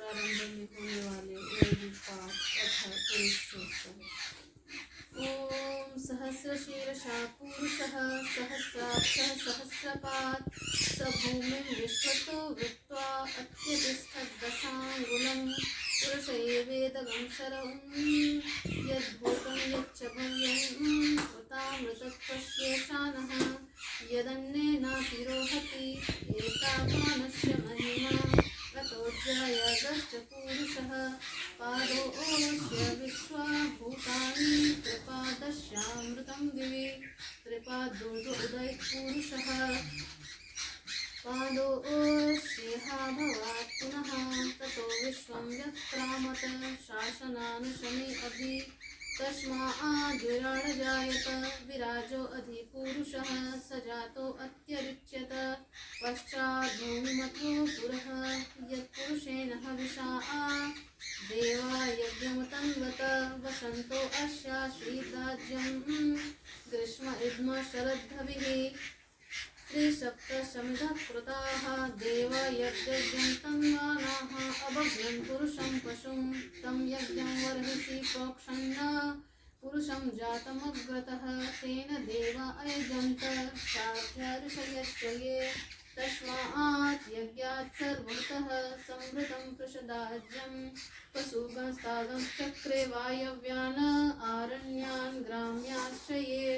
प्रारंभ में होने वाले वैदिक पाठ अथ पुरुषोत्तम। ओम सहस्रशीर्षा पुरुषः सहस्राक्षः सहस्रपात् स भूमिं विश्वतो वृत्वा अत्यतिष्ठद्दशाङ्गुलं पुरुष एवेदगं शरं यद्भूतं यच्च भव्यं कृतामृतत्वस्येषानः यदन्नेनातिरोहति एतावानस्य महिमा ततोऽध्यायगश्च पुरुषः पादोऽस्य विश्वा भूतानि त्रिपादस्यामृतं दिवि त्रिपादोदय पुरुषः पादोऽस्येहाभवात् पुनः ततो विश्वं व्यक्रामत शासनानुशमे अभि तस्माद्विराड जायत विराजो अधिपुरुषः स जातो अत्यरिच्यत पश्चाद्भूमिमतो पुरः यत्पुरुषेण हविषा देवा यज्ञमुतन्वत वसन्तो अस्याश्रीराज्यं ग्रीष्म इद्म शरद्धविः त्रिसप्तशमिधः कृताः देवा यज्ञं तन्वानाः अभव्यं पुरुषं पशुं तं यज्ञं वर्हिषि प्रोक्षन्न पुरुषं जातमग्रतः तेन देवा अयजन्त साध्याऋषयश्च ये तस्मात् यज्ञात् सर्वतः संवृतं पृषदाज्यं पशुगणस्तागं चक्रे वायव्यान् आरण्यान् ग्राम्याश्च ये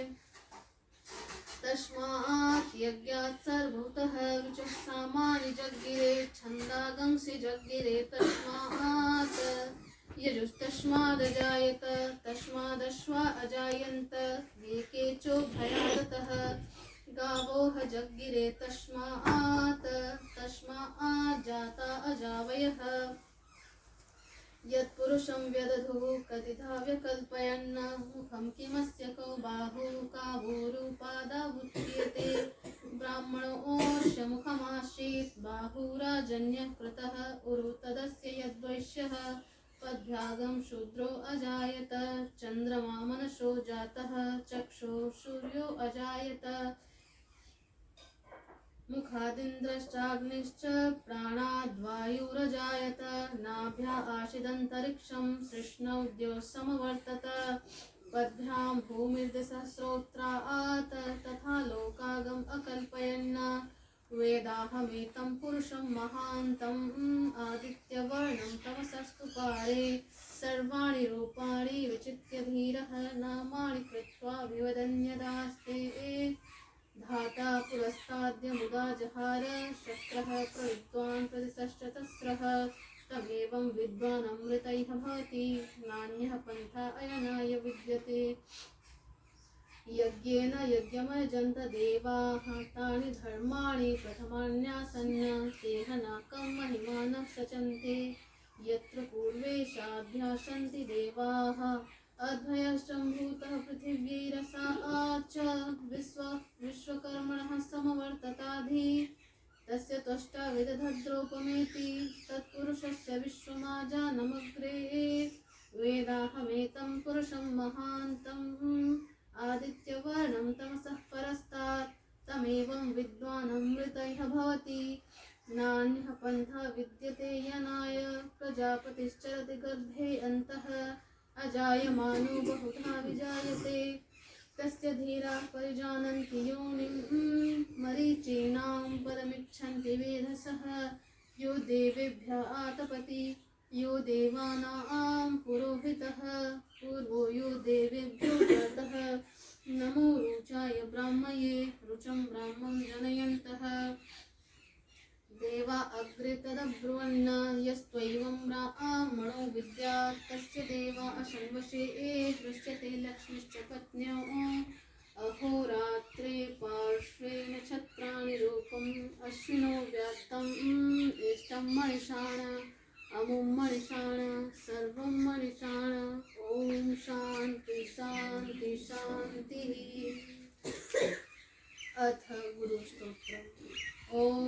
तस्मात् यज्ञात् सर्वतः रुचः सामानि जग्गिरे छन्दागंसि जग्गिरे तस्मात् यजुस्तस्मादजायत तस्मादश्वा अजायन्त वेकेचो भयादतः गावोह जग्गिरे तस्मात् जाता अजावयः यत्पुरुषं व्यदधुः कथिता व्यकल्पयन् मुखं किमस्य कौ बाहु कावोरुपादावुच्यते ब्राह्मणोऽस्य मुखमासीत् बाहुराजन्यः कृतः उरु तदस्य यद्वैश्यः पद्भ्यागं शूद्रो अजायत चन्द्रमा मनसो जातः चक्षुः सूर्यो अजायत मुखादिन्द्रश्चाग्निश्च प्राणाद्वायुरजायत नाभ्या आशिदन्तरिक्षं सृष्णौ समवर्तत पद्भ्यां भूमिर्दशस्रोत्रात् तथा लोकागम अकल्पयन् वेदाहमेतं पुरुषं महान्तम् आदित्यवर्णं तमसस्तु पारे सर्वाणि रूपाणि विचित्य धीरः नामानि कृत्वा विवदन्यदास्ते धाता पुरस्ताद्य मुदा जहार शक्रः प्रविद्वान् प्रतिशतस्रः तमेवं विद्वान् अमृतैः भवति नान्यः पन्था अयनाय विद्यते यज्ञेन यज्ञमयजन्त देवाः तानि धर्माणि प्रथमान्यासन्न तेह नाकं महिमानः सचन्ते यत्र पूर्वे साध्यासन्ति देवाः अद्भयश्चम्भूतः पृथिव्यैरसा च विश्वकर्मणः समवर्तताधि तस्य त्वष्टा विदधद्रोपमेति तत्पुरुषस्य विश्वमाजानमग्रे वेदाहमेतं पुरुषं महान्तम् आदित्यवर्णं तमसः परस्तात् तमेवं विद्वानमृतैः भवति नान्यः पन्था विद्यते यनाय प्रजापतिश्चरति गर्भे अन्तः अजायमानो बहुधा विजायते तस्य धीरा परिजानन्ति योनिं मरीचीनां परमिच्छन्ति वेधसः यो देवेभ्यः आतपति यो देवानां पुरोहितः पूर्वो यो देवेभ्यो जातः नमो रुचाय ब्राह्मये रुचं ब्राह्मं जनयन्तः देवा अग्रे तदब्रुवन् यस्त्वैवं ब्राह्मणो विद्यात् तस्य देवा अशन्वशे दृश्यते लक्ष्मीश्च पत्न्यौ अहोरात्रे पार्श्वे नक्षत्राणि रूपम् अश्विनो व्यात्तम् इष्टं मणिषाण अमुं मणिषाण सर्वं मणिषाण ओम शांति शांति शांतिः। अथ गुरु स्तोत्र। ओम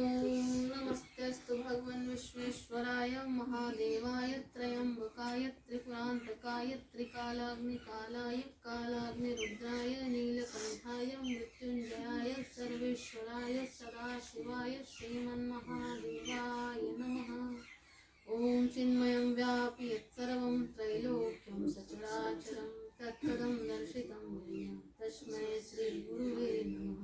नमस्तेस्तु भगवन् विश्वेश्वराय महादेवाय त्रयंबकाय त्रिपुरांतकाय त्रिकालाग्निकालाय कालाग्निरुद्राय नीलकंठाय मृत्युंजयाय सर्वेश्वराय सदाशिवाय श्रीमन्महादेवाय नमः। ओम चिन्मयं व्यापि यत्सर्वं त्रैलोक्यं सचराचरं तत्पदं दर्शितं येन तस्मै श्रीगुरुवे नमः।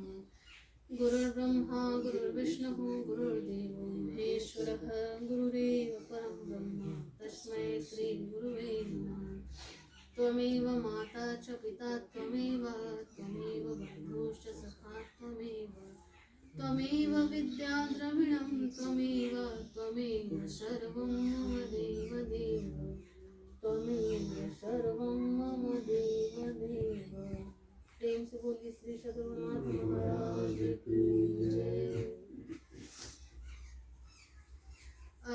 गुरुर्ब्रह्मा गुरुर्विष्णुः गुरुर्देवो महेश्वरः गुरुरेव परं ब्रह्म तस्मै श्रीगुरुवे नमः। त्वमेव माता च पिता त्वमेव बन्धुश्च सखा त्वमेव विद्या द्रविणं त्वमेव सर्वं मम देव त्वमेव सर्वं मम देव। प्रेम से बोलिए श्री सद्गुरुनाथ महाराज की जय।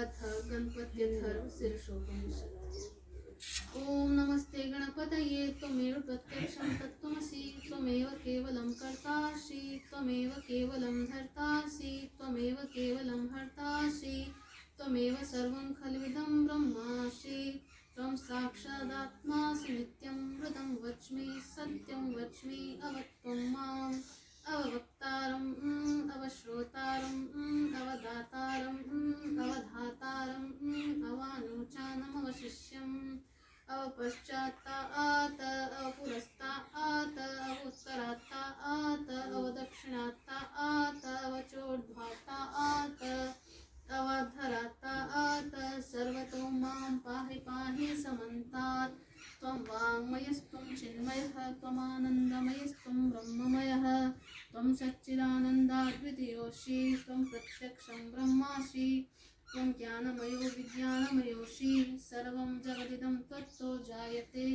अथ गणपत्यर्थशीर्षोपनिषत्। ओम नमस्ते गणपतये त्वमेव प्रत्यक्षं तत्त्वमसि त्वमेव केवलं कर्तासि त्वमेव केवलं धर्तासि त्वमेव केवलं हर्तासि त्वमेव सर्वं खल्विदं ब्रह्मासि त्वं साक्षादात्मासि नित्यं मृदं वच्मि सत्यं वच्मि अवत्वं माम् अववक्तारम् अवश्रोतारम् अवदातारम् अवधातारम् अवानुचानम् अवशिष्यम् अवपश्चात्तात् अवपुरस्तात् अवोत्तरात्तात् अवदक्षिणात्तात् अवचोर्ध्वात्तात् अवधरात्तात् सर्वतो मां पाहि पाहि समन्तात्। त्वं वाङ्मयस्त्वं चिन्मयः त्वमानन्दमयस्त्वं ब्रह्ममयः त्वं सच्चिदानन्दाद्वितीयोऽसि त्वं प्रत्यक्षं ब्रह्मासि त्वं ज्ञानमयो विज्ञानमयोऽसि सर्वं जगदिदं त्वत्तो जायते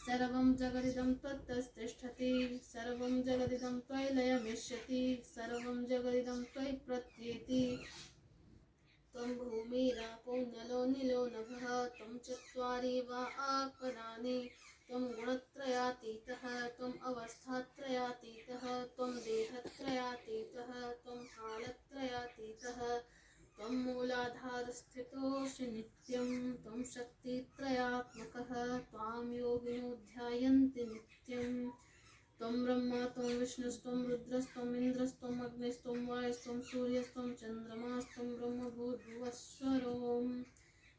सर्वं जगदिदं त्वत्तस्तिष्ठति सर्वं जगदिदं त्वयि लयमिष्यति सर्वं जगदिदं त्वयि प्रत्येति। त्वं भूमिरापो नलो निलो नभः त्वं चत्वारि वा आत्मदानि त्वं गुणत्रयातीतः त्वम् अवस्थात्रयातीतः त्वं देहत्रयातीतः त्वं कालत्रयातीतः त्वं मूलाधारस्थितोऽसि नित्यं त्वं शक्तित्रयात्मकः त्वां योगिनो ध्यायन्ति नित्यं। त्वं ब्रह्मा त्वं विष्णुस्त्वं रुद्रस्त्वम् इन्द्रस्त्वम् अग्निस्त्वं वायुस्त्वं सूर्यस्त्वं चन्द्रमास्त्वं ब्रह्मभूर्भुवस्वरों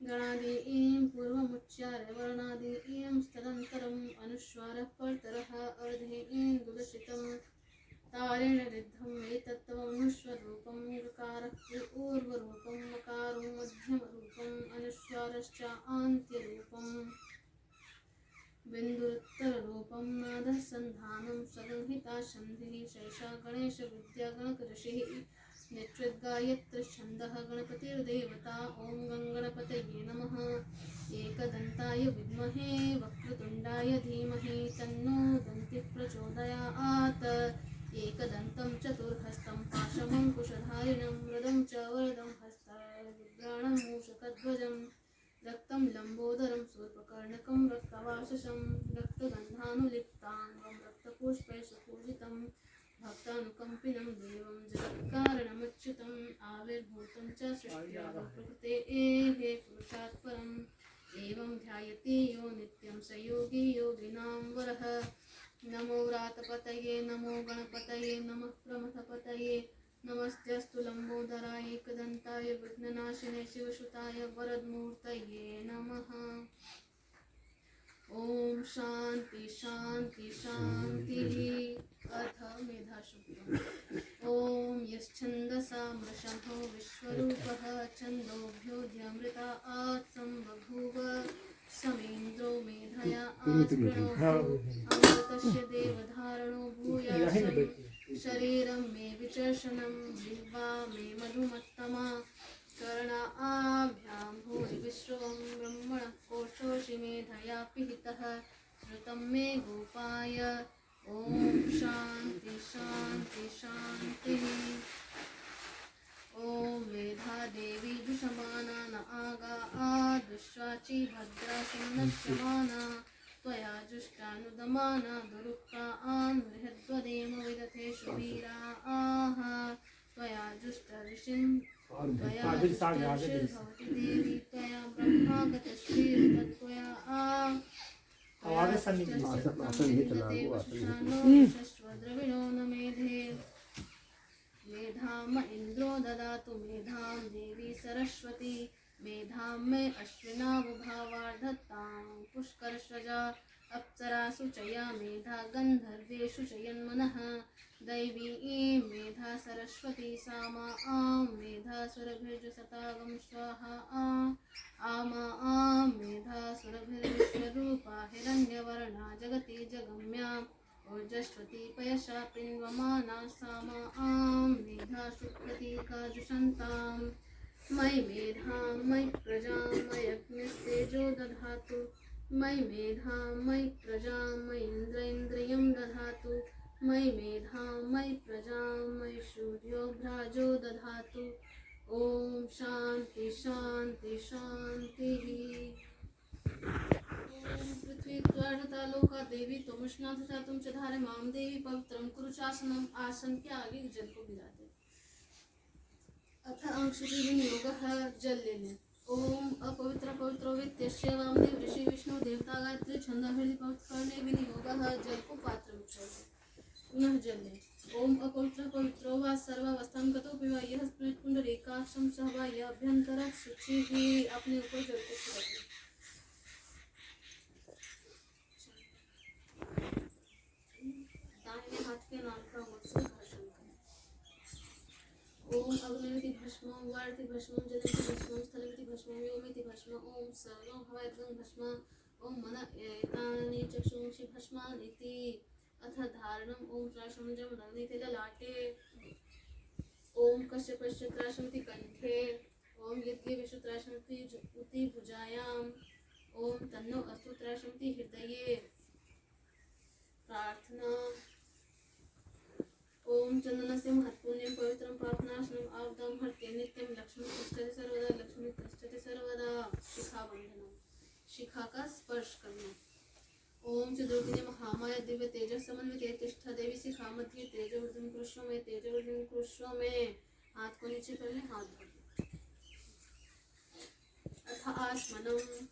गणादीं पूर्वमुच्चार्य वर्णादीं तदन्तरम् अनुस्वारः परतरः अर्धेन दुलसितं तारेण ऋद्धम् एतत्त्वमनुस्वरूपं ऋकारः पूर्वरूपं मकारो मध्यमरूपम् अनुस्वारश्च आन्त्यरूपम् बिन्दुरुत्तररूपं नादः सन्धानं सगंहिता सन्धिः शैषा गणेशविद्या गणकऋषिः नेत्रोद्गायत्रिछन्दः गणपतिर्देवता। ॐ गणपतये नमः। एकदन्ताय विद्महे वक्रतुण्डाय धीमहि तन्नो दन्तिः प्रचोदयात्। एकदन्तं चतुर्हस्तं पाशमङ्कुशधारिणं मृदं च वरदं हस्तविभ्राणं मूषकध्वजं रक्तं लम्बोदरं शूर्पकर्णकं रक्तवाससं रक्तगन्धानुलिप्ताङ्गं रक्तपुष्पैः सुपूजितं भक्तानुकम्पिनं देवं जगत्कारणमच्युतम् आविर्भूतं च सृष्ट्यादिप्रकृतेः पुरुषात् परम् एवं ध्यायति यो नित्यं स योगी योगिनां वरः। नमो व्रातपतये नमो गणपतये नमः प्रमथपतये नमस्तेऽस्तु लम्बोदराय एकदन्ताय विघ्ननाशिने शिवसुताय वरदमूर्तये नमः। ओम शांति शांति शांतिः। अथ मेधासूक्तम्। ओम यश्छन्दसा मृषभो विश्वरूपः छन्दोभ्योऽध्यमृतात् सम्बभूव समेन्द्रो मेधया आस्पृणोतु अमृतस्य देवधारणो भूयासम् शरीरं मे विचर्षणं जिह्वा मे मधुमत्तमा कर्णाभ्यां भूरि विश्वं ब्रह्मणः कोशोषि मेधया पिहितः श्रुतं मे गोपाय। ॐ शान्ति शान्ति शान्तिः। ॐ मेधा देवी जुषमाना न आगा आदुष्वाची भद्रा सुन्नच्यमाना त्वया जुष्टानुदमाना दुरुक्ता बृहद्वदेम विदथेषु वीरा आह त्वया जुष्टऋषिन् त्वया जुष्टऋषिर्भवति देवी त्वया ब्रह्मागतश्रीर्तत्त्वया शश्वद्रविणो न मेधे मेधाम इन्द्रो ददातु मेधां देवी सरस्वती मेधाम्ये अश्विनावभावार्धत्तां पुष्करश्रजा अप्सरासु च या मेधा गन्धर्वेषु च यन्मनः दैवी मेधा सरस्वती सामा आं मेधा सुरभिर्जसतागं स्वाहा आमा मेधा सुरभिर्विश्वरूपा हिरण्यवर्णा जगति जगम्या ऊर्जस्वती पयसा पिन्वमाना सामा आं मेधा शुक्रतीका जुषन्ताम् मयि मेधां मयि प्रजां मयग्निस्तेजो दधातु मयि मेधां मयि प्रजां मयि इन्द्रियं दधातु मयि मेधां मयि प्रजां मयि सूर्यो भ्राजो दधातु ॐ शान्ति शान्ति शान्तिः। पृथ्वी त्वर्धता लोका देवी त्वमुष्णा तथा तुम च धारे माम देवी पवित्रं कुरु चासनम। आसन के आगे जल को गिराते। अथ अंशुति विनियोगः जल लेने। ओम अपवित्र पवित्र वित्यस्य वामदेव ऋषि विष्णु देवता गायत्री छंद हृदय पवित्र करने विनियोगः जल को पात्र में छोड़े पुनः जल ले। ओम अपवित्र पवित्रो वा सर्वावस्थां गतो पिबा यह स्मृत पुंडरीकाक्षं सह वा यह अभ्यंतर शुचि ही अपने ऊपर जल को छिड़क ले। दाहिने हाथ के नाल का मुझसे घर्षण करें। ओम अग्निमिति भस्मं वार्ति भस्मं जलमिति भस्मं स्थलमिति भस्मं व्योमिति भस्म ओम सर्वं हवैद्यं भस्म ओम मन एतानि चक्षुंषि भस्मान् इति। अथ धारणम् ओम त्राशमजं नवनीति ललाटे ओम कश्यपस्य त्राशमिति कंठे ओम यज्ञ विश्वत्राशमिति उति भुजायां ओम तन्नो अस्तु त्राशमिति हृदये। प्रार्थना ओम चंदनस्य महत्पुण्यं पवित्रं पापनाशनम् आवदां हर्ते नित्यं लक्ष्मी तिष्ठति सर्वदा लक्ष्मी तिष्ठति सर्वदा। शिखा बंधनम शिखा का स्पर्श करना। ओम चतुर्भुजे महामाया दिव्य तेज समन्विते तिष्ठा देवी शिखा मध्ये तेजवर्धन कृष्ण में तेजवर्धन कृष्ण में। हाथ को नीचे कर ले हाथ धो। अथ आचमनम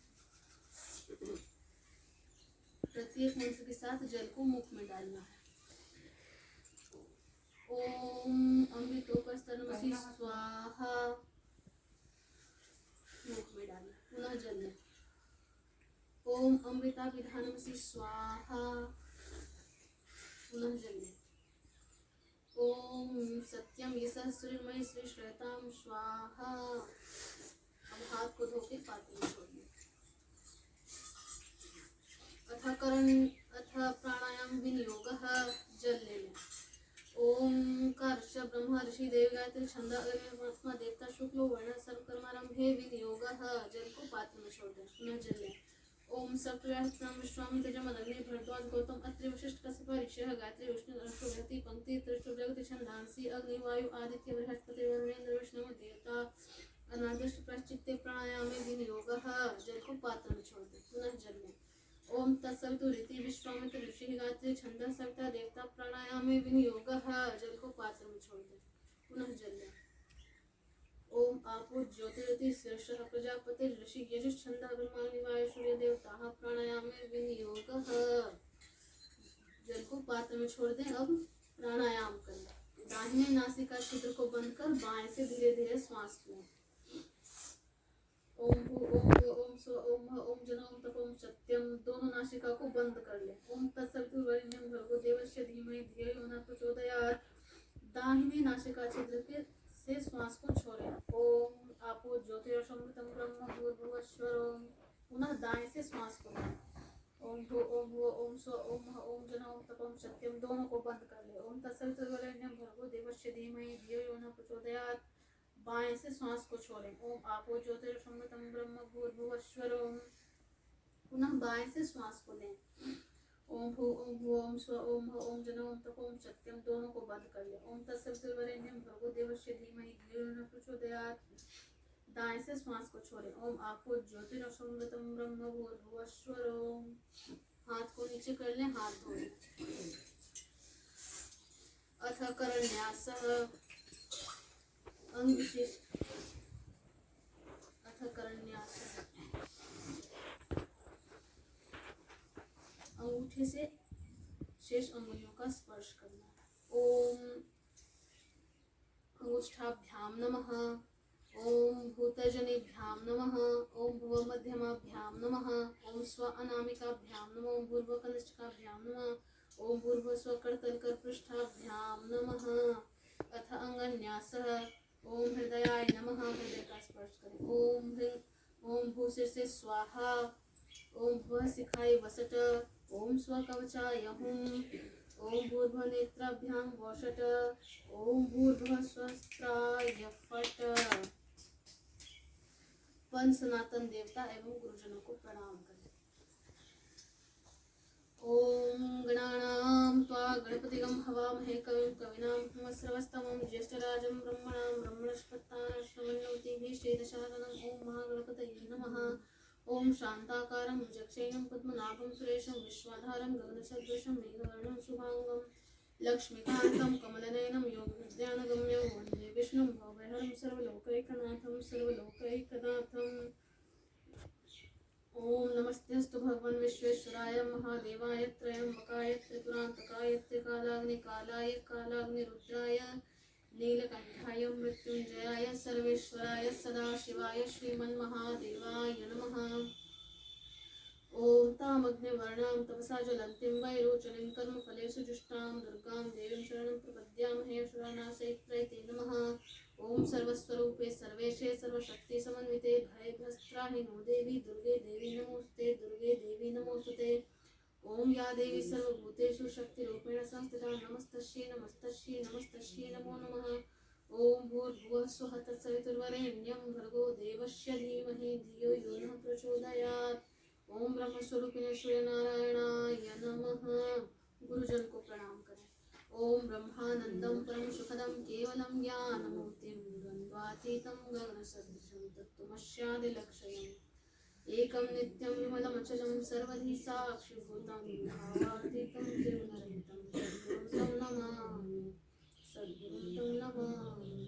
प्रत्येक मंत्र के साथ जल को मुख में डालना है। ओम अमृतोपस्तनमसि स्वाहा मुख में डालना। पुनः जल ले। ओम अमृता विधानमसि स्वाहा पुनः जल ले। ओम सत्यम ये सहस्रमयी श्री श्वेताम स्वाहा। अब हाथ को धो के पात्र में छोड़ दे। अथ प्राणायाम विनियोगः जल ले लें। ओम कर्ष ब्रह्मा ऋषि देव गायत्री छंद अग्निहोत्र देवता शुक्लो वर्ण सर्वकर्मारंभे विनियोगः जल को पात्र में छोड़ दें। पुनः जल लें। ओम सप्तव्याहस्तं विश्वामित्र जमदग्नि भरद्वाज गौतम अत्रि वशिष्ठ कश्यप ऋषिः गायत्री विष्णु अष्टोभ्यति पंक्ति त्रिष्टु जगति छंदांसि अग्नि वायु आदित्य बृहस्पति वरुणेन्द्र विष्णु देवता अनादिष्ट प्रायश्चित्ते प्राणायामे विनियोगः जल को पात्र में छोड़ दें। पुनः जल लें। ओम तत्सवितुरिति विश्वामित्र ऋषिः गायत्री छंदः सविता देवता प्राणायामे विनियोगः जल को पात्र में छोड़ दें। पुनः जल लें। ओम आपो ज्योतिरति शीर्षः प्रजापति ऋषि यजुः छंदः ब्रह्माग्नि वायु सूर्य देवताः प्राणायामे विनियोगः जल को पात्र में छोड़ दें। अब प्राणायाम करें। दाहिने नासिका छिद्र को बंद कर बाएं से धीरे धीरे श्वास लें। ओम भू ओम भू ओम स्व ओम ह ओम जन ओम तप ओम सत्यम दोनों नासिका को बंद कर ले। ओम तत्सवितुर्वरेण्यं भर्गो देवस्य धीमहि धियो यो नः प्रचोदयात्। दाहिने नासिका छिद्र के से श्वास को छोड़ें। ओम आपो ज्योतिरसमृतं ब्रह्म भूर्भुवस्वरम्। पुनः दाएं से श्वास को लें। ओम भू ओम स्व ओम ह ओम जन ओम तप ओम सत्यम दोनों को बंद कर ले। ओम तत्सवितुर्वरेण्यं भर्गो देवस्य धीमहि धियो यो नः प्रचोदयात्। बाएं से श्वास को छोड़ें। ओम आपो ज्योतिरसमृतं ब्रह्म भूर्भुवस्वरम्। पुनः बाएं से श्वास को लें। ओम भू ओम स्व ओम ह ओम जन ओम तप ओम सत्यम दोनों को बंद कर ले। ओम तत्सवितुर्वरेण्यं भर्गो देवस्य धीमहि धियो यो नः प्रचोदयात्। दाएं से श्वास को छोड़ें। ओम आपो ज्योतिरसमृतं ब्रह्म भूर्भुवस्वरम्। हाथ को नीचे कर लें हाथ धो लें। अथ करन्यासः अंग विशेष। अथ करन्यासः अंगूठे से शेष अंगुलियों का स्पर्श करना। ओम अंगुष्ठाभ्याम नमः। ओम भूतजनेभ्यां नमः। ओम भुवमध्यमाभ्यां नमः। ओम स्व अनामिकाभ्यां नमः। ओम भूर्भुवकनिष्ठिकाभ्यां नमः। ओम भूर्भुवस्वकर्तलकर्पृष्ठाभ्यां नमः। अथ अंगन्यासः। ओम हृदयाय नमः। हृदय का स्पर्श करें। ओम भूशिरसे स्वाहा। ओम भुवशिखाय वसट। ओम स्वकवचाय हुम। ओम भूर्भुवनेत्राभ्यां वषट। ओम भूर्भुवस्वस्त्राय फट। पंच सनातन देवता एवं गुरुजनों को प्रणाम करें। ओम गणानां त्वा गणपतिगं हवामहे कविं कवीनां श्रवस्तमं ज्येष्ठराजं ब्रह्मणां ब्रह्मणस्पतानां श्रवन्नोतिभिः श्रीदशाननम्। ओम महागणपतये नमः। ओम शांताकारं भुजगशयनं पद्मनाभं सुरेशं विश्वाधारं गगनसदृशं मेघवर्णं शुभांगं लक्ष्मीकान्तं कमलनयनं योगविद्यानगम्यं वन्दे विष्णुं भवभयहरं सर्वलोकैकनाथं। ओम नमस्तेस्तु भगवान विश्वेश्वराय महादेवाय त्रयंबकाय त्रिपुरांतकाय त्रिकालाग्निकालाय कालाग्निरुद्राय नीलकंठाय मृत्युंजयाय सर्वेश्वराय सदाशिवाय श्रीमन्महादेवाय नमः। ओम तामग्निवर्णां तपसा ज्वलन्तीं वैरोचनीं कर्मफलेषु जुष्टां दुर्गां देवीं शरणं प्रपद्यामहे। असुरानाशयित्र्यै नमः। ओम सर्वस्वरूपे सर्वेशे सर्वशक्ति समन्विते भयभ्रष्ट्राहिनो देवी दुर्गे देवी नमोस्तुते। दुर्गे देवी नमोस्तुते। ओम या देवी सर्वभूतेषु शक्तिरूपेण संस्थिता नमस्तस्यै नमस्तस्यै नमस्तस्यै नमो नमः। ओम भूर्भुवः स्वः तत्सवितुर्वरेण्यं भर्गो देवस्य धीमहि धियो यो नः प्रचोदयात्। ओम ब्रह्मस्वरूपिणे सूर्यनारायणाय नमः। गुरुजन को प्रणाम करें। ओम ब्रह्मानंदं परम सुखदं केवलं ज्ञानमूर्तिं द्वन्द्वातीतं गगनसदृशं तत्त्वमस्यादिलक्ष्यम् एकं नित्यं विमलमचलं सर्वधि साक्षिभूतं भावातीतं त्रिगुणरहितं सद्गुरुं नमामि।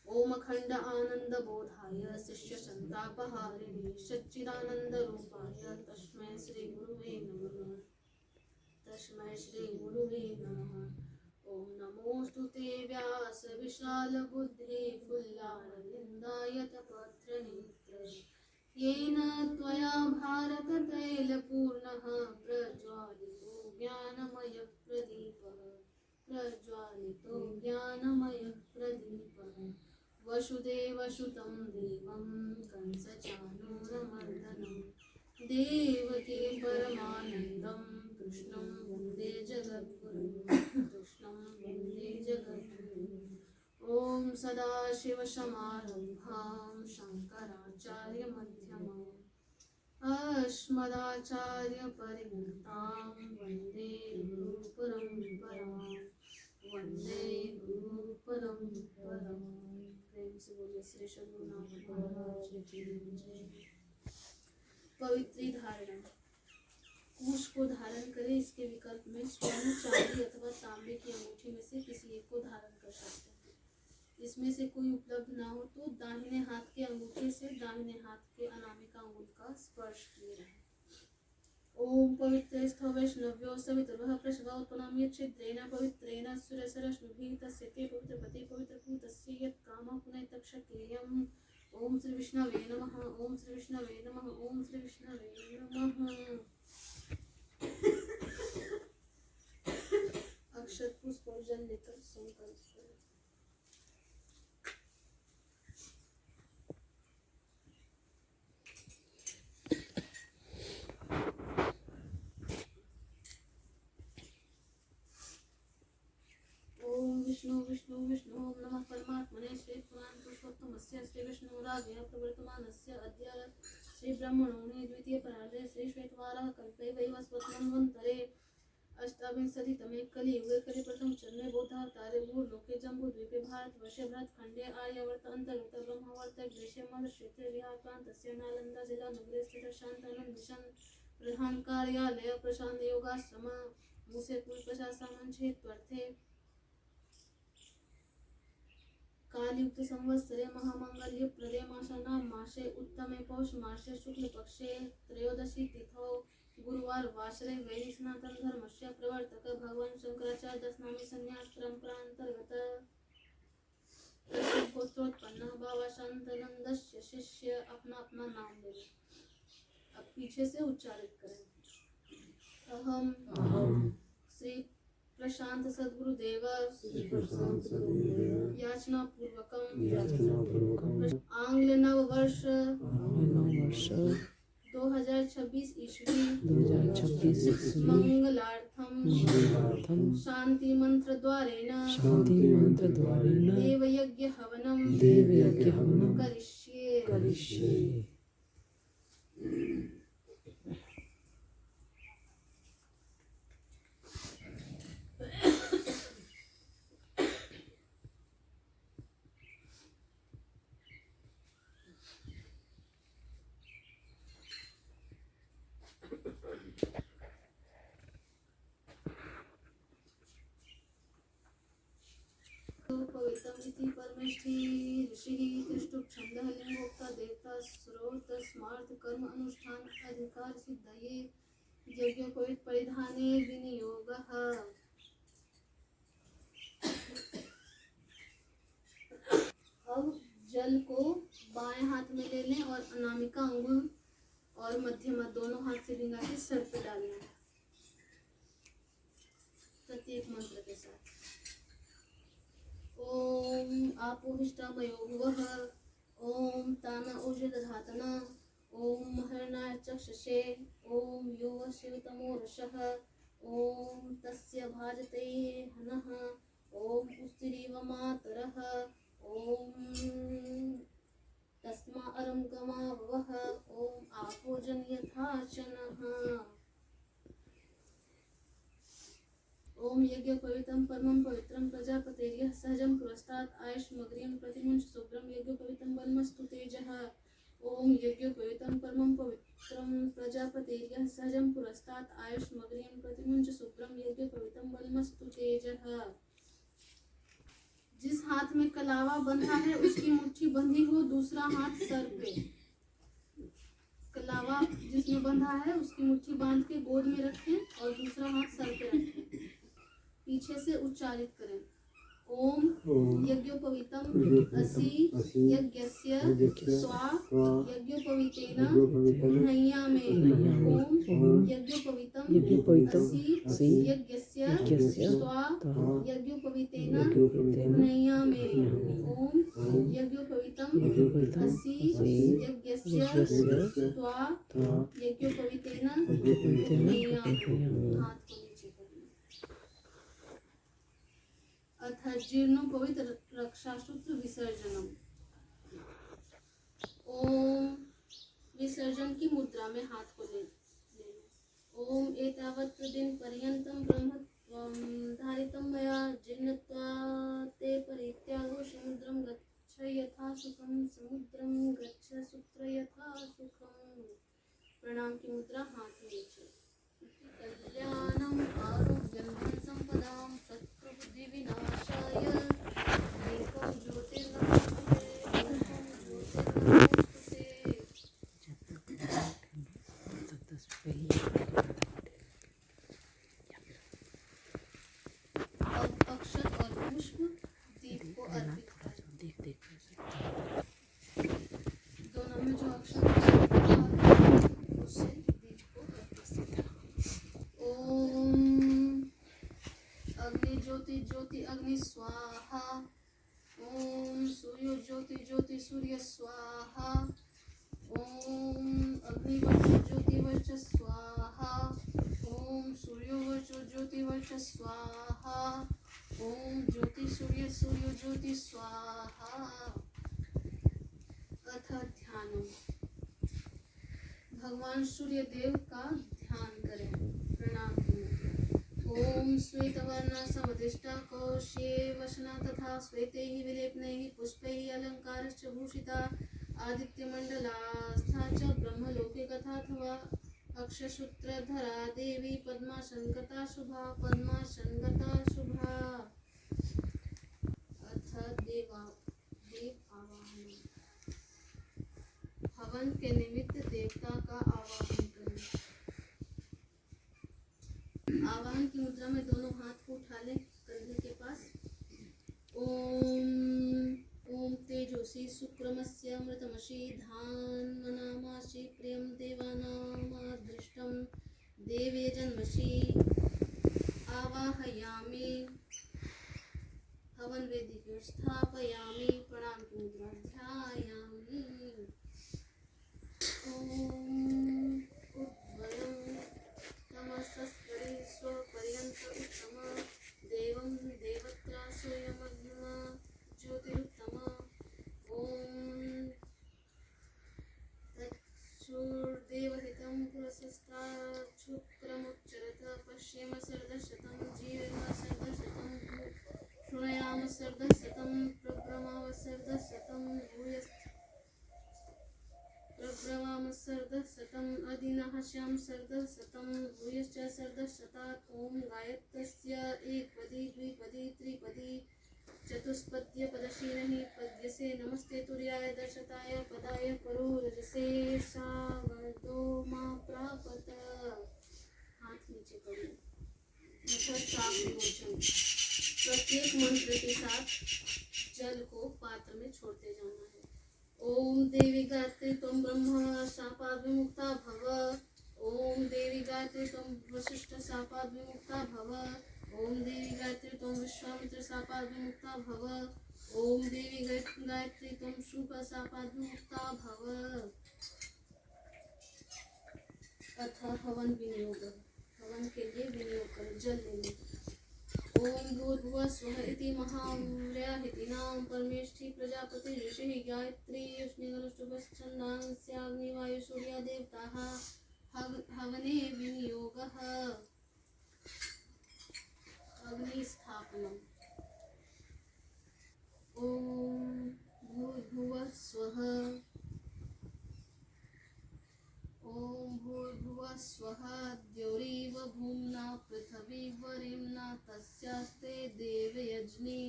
ओम अखंड आनंद बोधाय शिष्य संतापहारिणे सच्चिदानंद रूपाय तस्मै श्री गुरुवे नमः। तस्मै श्री गुरुवे नमः। ओम नमोस्तुते व्यास विशाल बुद्धि फुल्लारविन्दाय तपत्रनेत्र येन त्वया भारत तैलपूर्णः प्रज्वालितो ज्ञानमयः प्रदीपः वसुदेवसुतं देवं कंसचाणूरमर्दनं देवकी परमानन्दं कृष्णं वन्दे जगद्गुरुं। ओम सदाशिवसमारम्भां शङ्कराचार्यमध्यमाम् अस्मदाचार्यपर्यन्तां वन्दे गुरुपरम्परां। प्रेम से बोलिए श्री सद्गुरुनाथ महाराज की जय। पवित्री धारणा। कुश को धारण करें। इसके विकल्प में स्वर्ण, चांदी अथवा तांबे की अंगूठी में से किसी एक को धारण कर सकते हैं। इसमें से कोई उपलब्ध ना हो तो दाहिने हाथ के अंगूठे से दाहिने हाथ के अनामिका अंगुल का स्पर्श किए रहें। ओम पवित्रस्थो वैष्णव्यो सवितुर्वः प्रसवात्पनाम्य छिद्रेण पवित्रेण सुरसरश्मिभिः तस्य ते पवित्रपते पवित्रभूतस्य यत्कामः पुनैतक्षकेयम्। ओम श्री विष्णवे नमः। ओम श्री विष्णवे नमः। ओम श्री विष्णवे नमः। अक्षत पुष्प और जल लेकर संकल्प करें। विष्णु विष्णु विष्णु ओम नमः परमात्मने श्री पुराण पुरुषोत्तमस्य श्री विष्णुराज्ञया प्रवर्तमानस्य अद्य श्री ब्रह्मणोने द्वितीय परार्धे श्री श्वेतवारः कल्पे वैवस्वतमन्वन्तरे अष्टाविंशतितमे कलियुगे कलि प्रथम चरणे बौद्धावतारे भूलोके जम्बूद्वीपे भारतवर्षे भरतखण्डे आर्यावर्त अंतर्गत ब्रह्मावर्त देशे मधुक्षेत्रे बिहार प्रान्तस्य नालन्दा जिला नगरे स्थित शान्तानन्द मिशन प्रधान कार्यालय प्रशांत योगाश्रम मुसेपुर प्रशासनक्षेत्रे कालयुक्त संवत्सरे महामंगल्य प्रदे मासानां मासे उत्तमे पौष मासे शुक्ल पक्षे त्रयोदशी तिथौ गुरुवार वासरे वैदिक सनातन धर्मस्य प्रवर्तक भगवान शंकराचार्य दशनामी संन्यास परंपरांतर्गत गोत्रोत्पन्नः बाबा शांतानन्दस्य पीछे से उच्चारित करें। अहम श्री प्रशांत सद्गुरुदेव याचना पूर्वकम आंग्ल नव वर्ष 2026 ईस्वी मंगलार्थम शांति मंत्र द्वारेण देवयज्ञ हवनम करिष्ये। पवित्रम इति परमेष्ठी ऋषिः त्रिष्टुप छंदः लिंगोक्ता देवता स्रोत स्मार्थ कर्म अनुष्ठान अधिकार सिद्धये यज्ञोपवीत परिधाने विनियोगः। अब जल को बाएं हाथ में ले लें और अनामिका अंगुल और मध्यमा दोनों हाथ से भिंगा के सर पे डालना है प्रत्येक मंत्र के साथ। ओम आपोहिष्टामयो भुवः ओम ताना ऊर्जदधातना ओम महर्नाय चक्षुषे ओम यो शिवतमो रसः ओम तस्य भाजते हनः ओम उस्तिरीव मातरः ओम तस्मा अरम गमा भवः ओम आपोजन यथाचनः। ओम यज्ञ पवित्रम परमं पवित्रम प्रजापतेर्यः सहजं पुरस्तात् आयुष्मग्रियं प्रतिमुंच शुभ्रं यज्ञ पवित्रं बलमस्तु तेजः। ओम यज्ञ पवित्रम परमं पवित्रम प्रजापतेर्यः सहजं पुरस्तात् आयुष्मग्रियं प्रतिमुंच शुभ्रं यज्ञ पवित्रं बलमस्तु तेजः। जिस हाथ में कलावा बंधा है उसकी मुट्ठी बंधी हो, दूसरा हाथ सर पे। कलावा जिसमें बंधा है उसकी मुट्ठी बांध के गोद में रखें और दूसरा हाथ सर पे रखें। पीछे से उच्चारित करें। ओम यज्ञोपवीतम असि यज्ञस्य स्वा यज्ञोपवीतेन नय्यामे। ओम यज्ञोपवीतम असि यज्ञस्य स्वा यज्ञोपवीतेन नय्यामे। ओम यज्ञोपवीतम असि यज्ञस्य स्वा यज्ञोपवीतेन नय्यामे। हाथ को नीचे करना। अथ जीर्णोपवीत रक्षासूत्र विसर्जनम। ओम विसर्जन की मुद्रा में हाथ को ले ओम एतावत् दिन पर्यंतम ब्रह्म धारितम मया जीर्णत्वा ते परित्यागो समुद्रम गच्छ यथा सुखम समुद्रम गच्छ सूत्र यथा सुखम। प्रणाम की मुद्रा हाथ नीचे। कल्याणम आरोग्यम धन संपदाम शत्रु बुद्धि विनाशाय एकम ज्योतिर्नमोस्तुते एकम ज्योतिर्नमोस्तुते। अब अक्षत और पुष्प दीप को अर्पित करें। दोनों में जो अक्षत उससे दीप को अर्पित करें। ओम अग्नि ज्योति ज्योति अग्नि स्वाहा। ओम सूर्य ज्योति ज्योति सूर्य स्वाहा। ओम अग्नि वर्च ज्योति वर्च स्वाहा। ओम सूर्यो वर्च ज्योति वर्च स्वाहा। ओम ज्योति सूर्य सूर्य ज्योति स्वाहा। अथ ध्यानम। भगवान सूर्य देव का ध्यान करें। प्रणाम। ओम श्वेतवर्ण समदिष्टा कौशे वसना तथा श्वेतैः विलेपनैः पुष्पैः अलङ्कारश्च भूषिता आदित्यमण्डलास्था च ब्रह्मलोके कथाथवा अक्षसूत्रधरा देवी पद्मासनगता शुभा पद्मासनगता शुभा। अथ देव आवाहन। हवन के निमित्त देवता का आवाहन करें। आवाहन की मुद्रा में दोनों हाथ को उठा लें कंधे के पास। ओम ओम तेजोसी शुक्र शुक्रमस्य मृतमसि धान्मनामासि प्रियं देवानामादृष्टं देवे जन्मसि आवाहयामि हवन वेदी की ओर स्थापयामि प्रणाम की मुद्रा ध्यायामि। ओम उद्वयं नमस्तस्करे स्वपर्यन्त उत्तम देवं देवत्रा स्वयमग्नम ज्योतिरुत्तम। ओम तच्छुर्देवहितं पुरस्तात् शुक्रमुच्चरत पश्येम सर्दशतं जीवेम सर्दशतं शृणयाम सर्दशतं प्रब्रह्माव सर्दशतं प्रब्रवाम सर्दशतम् अधिनहस्यां सर्दशतं भूयश्च सर्दशतात्। ॐ गायत्रस्य एकपदी द्विपदी त्रिपदी चतुष्पद्य पदशीलहि पद्यसे नमस्ते तुर्याय दर्शताय पदाय परो रजसे सावर्धो मा प्रापत। हाथ नीचे करो। प्रत्येक मंत्र के साथ जल को पात्र में छोड़ते जाना है। ओम देवी गायत्री त्वं ब्रह्म शापात् विमुक्ता भव। ओम देवी गायत्री त्वं वसिष्ठ शापात् विमुक्ता भव। ओम देवी गायत्री त्वं विश्वामित्र शापात् विमुक्ता भव। ओम देवी गायत्री त्वं शुक शापात् विमुक्ता भव। अथ हवन विनियोग। हवन के लिए विनियोग कर जल लेने। ओम भूर्भुवः स्वः इति महाव्याहृतिनां परमेष्ठी प्रजापति ऋषिः गायत्री उष्णीगणुष्टुभश्छन्दांस्याग्निवायुसूर्या देवताः। हवने विनियोगः। अग्निस्थापनम्। ओम भूर्भुवः स्वः। ओम भूर्भुवः स्वः द्यौरिव भूम्ना पृथिवी वरेम्ना तस्यास्ते देवयज्ञे।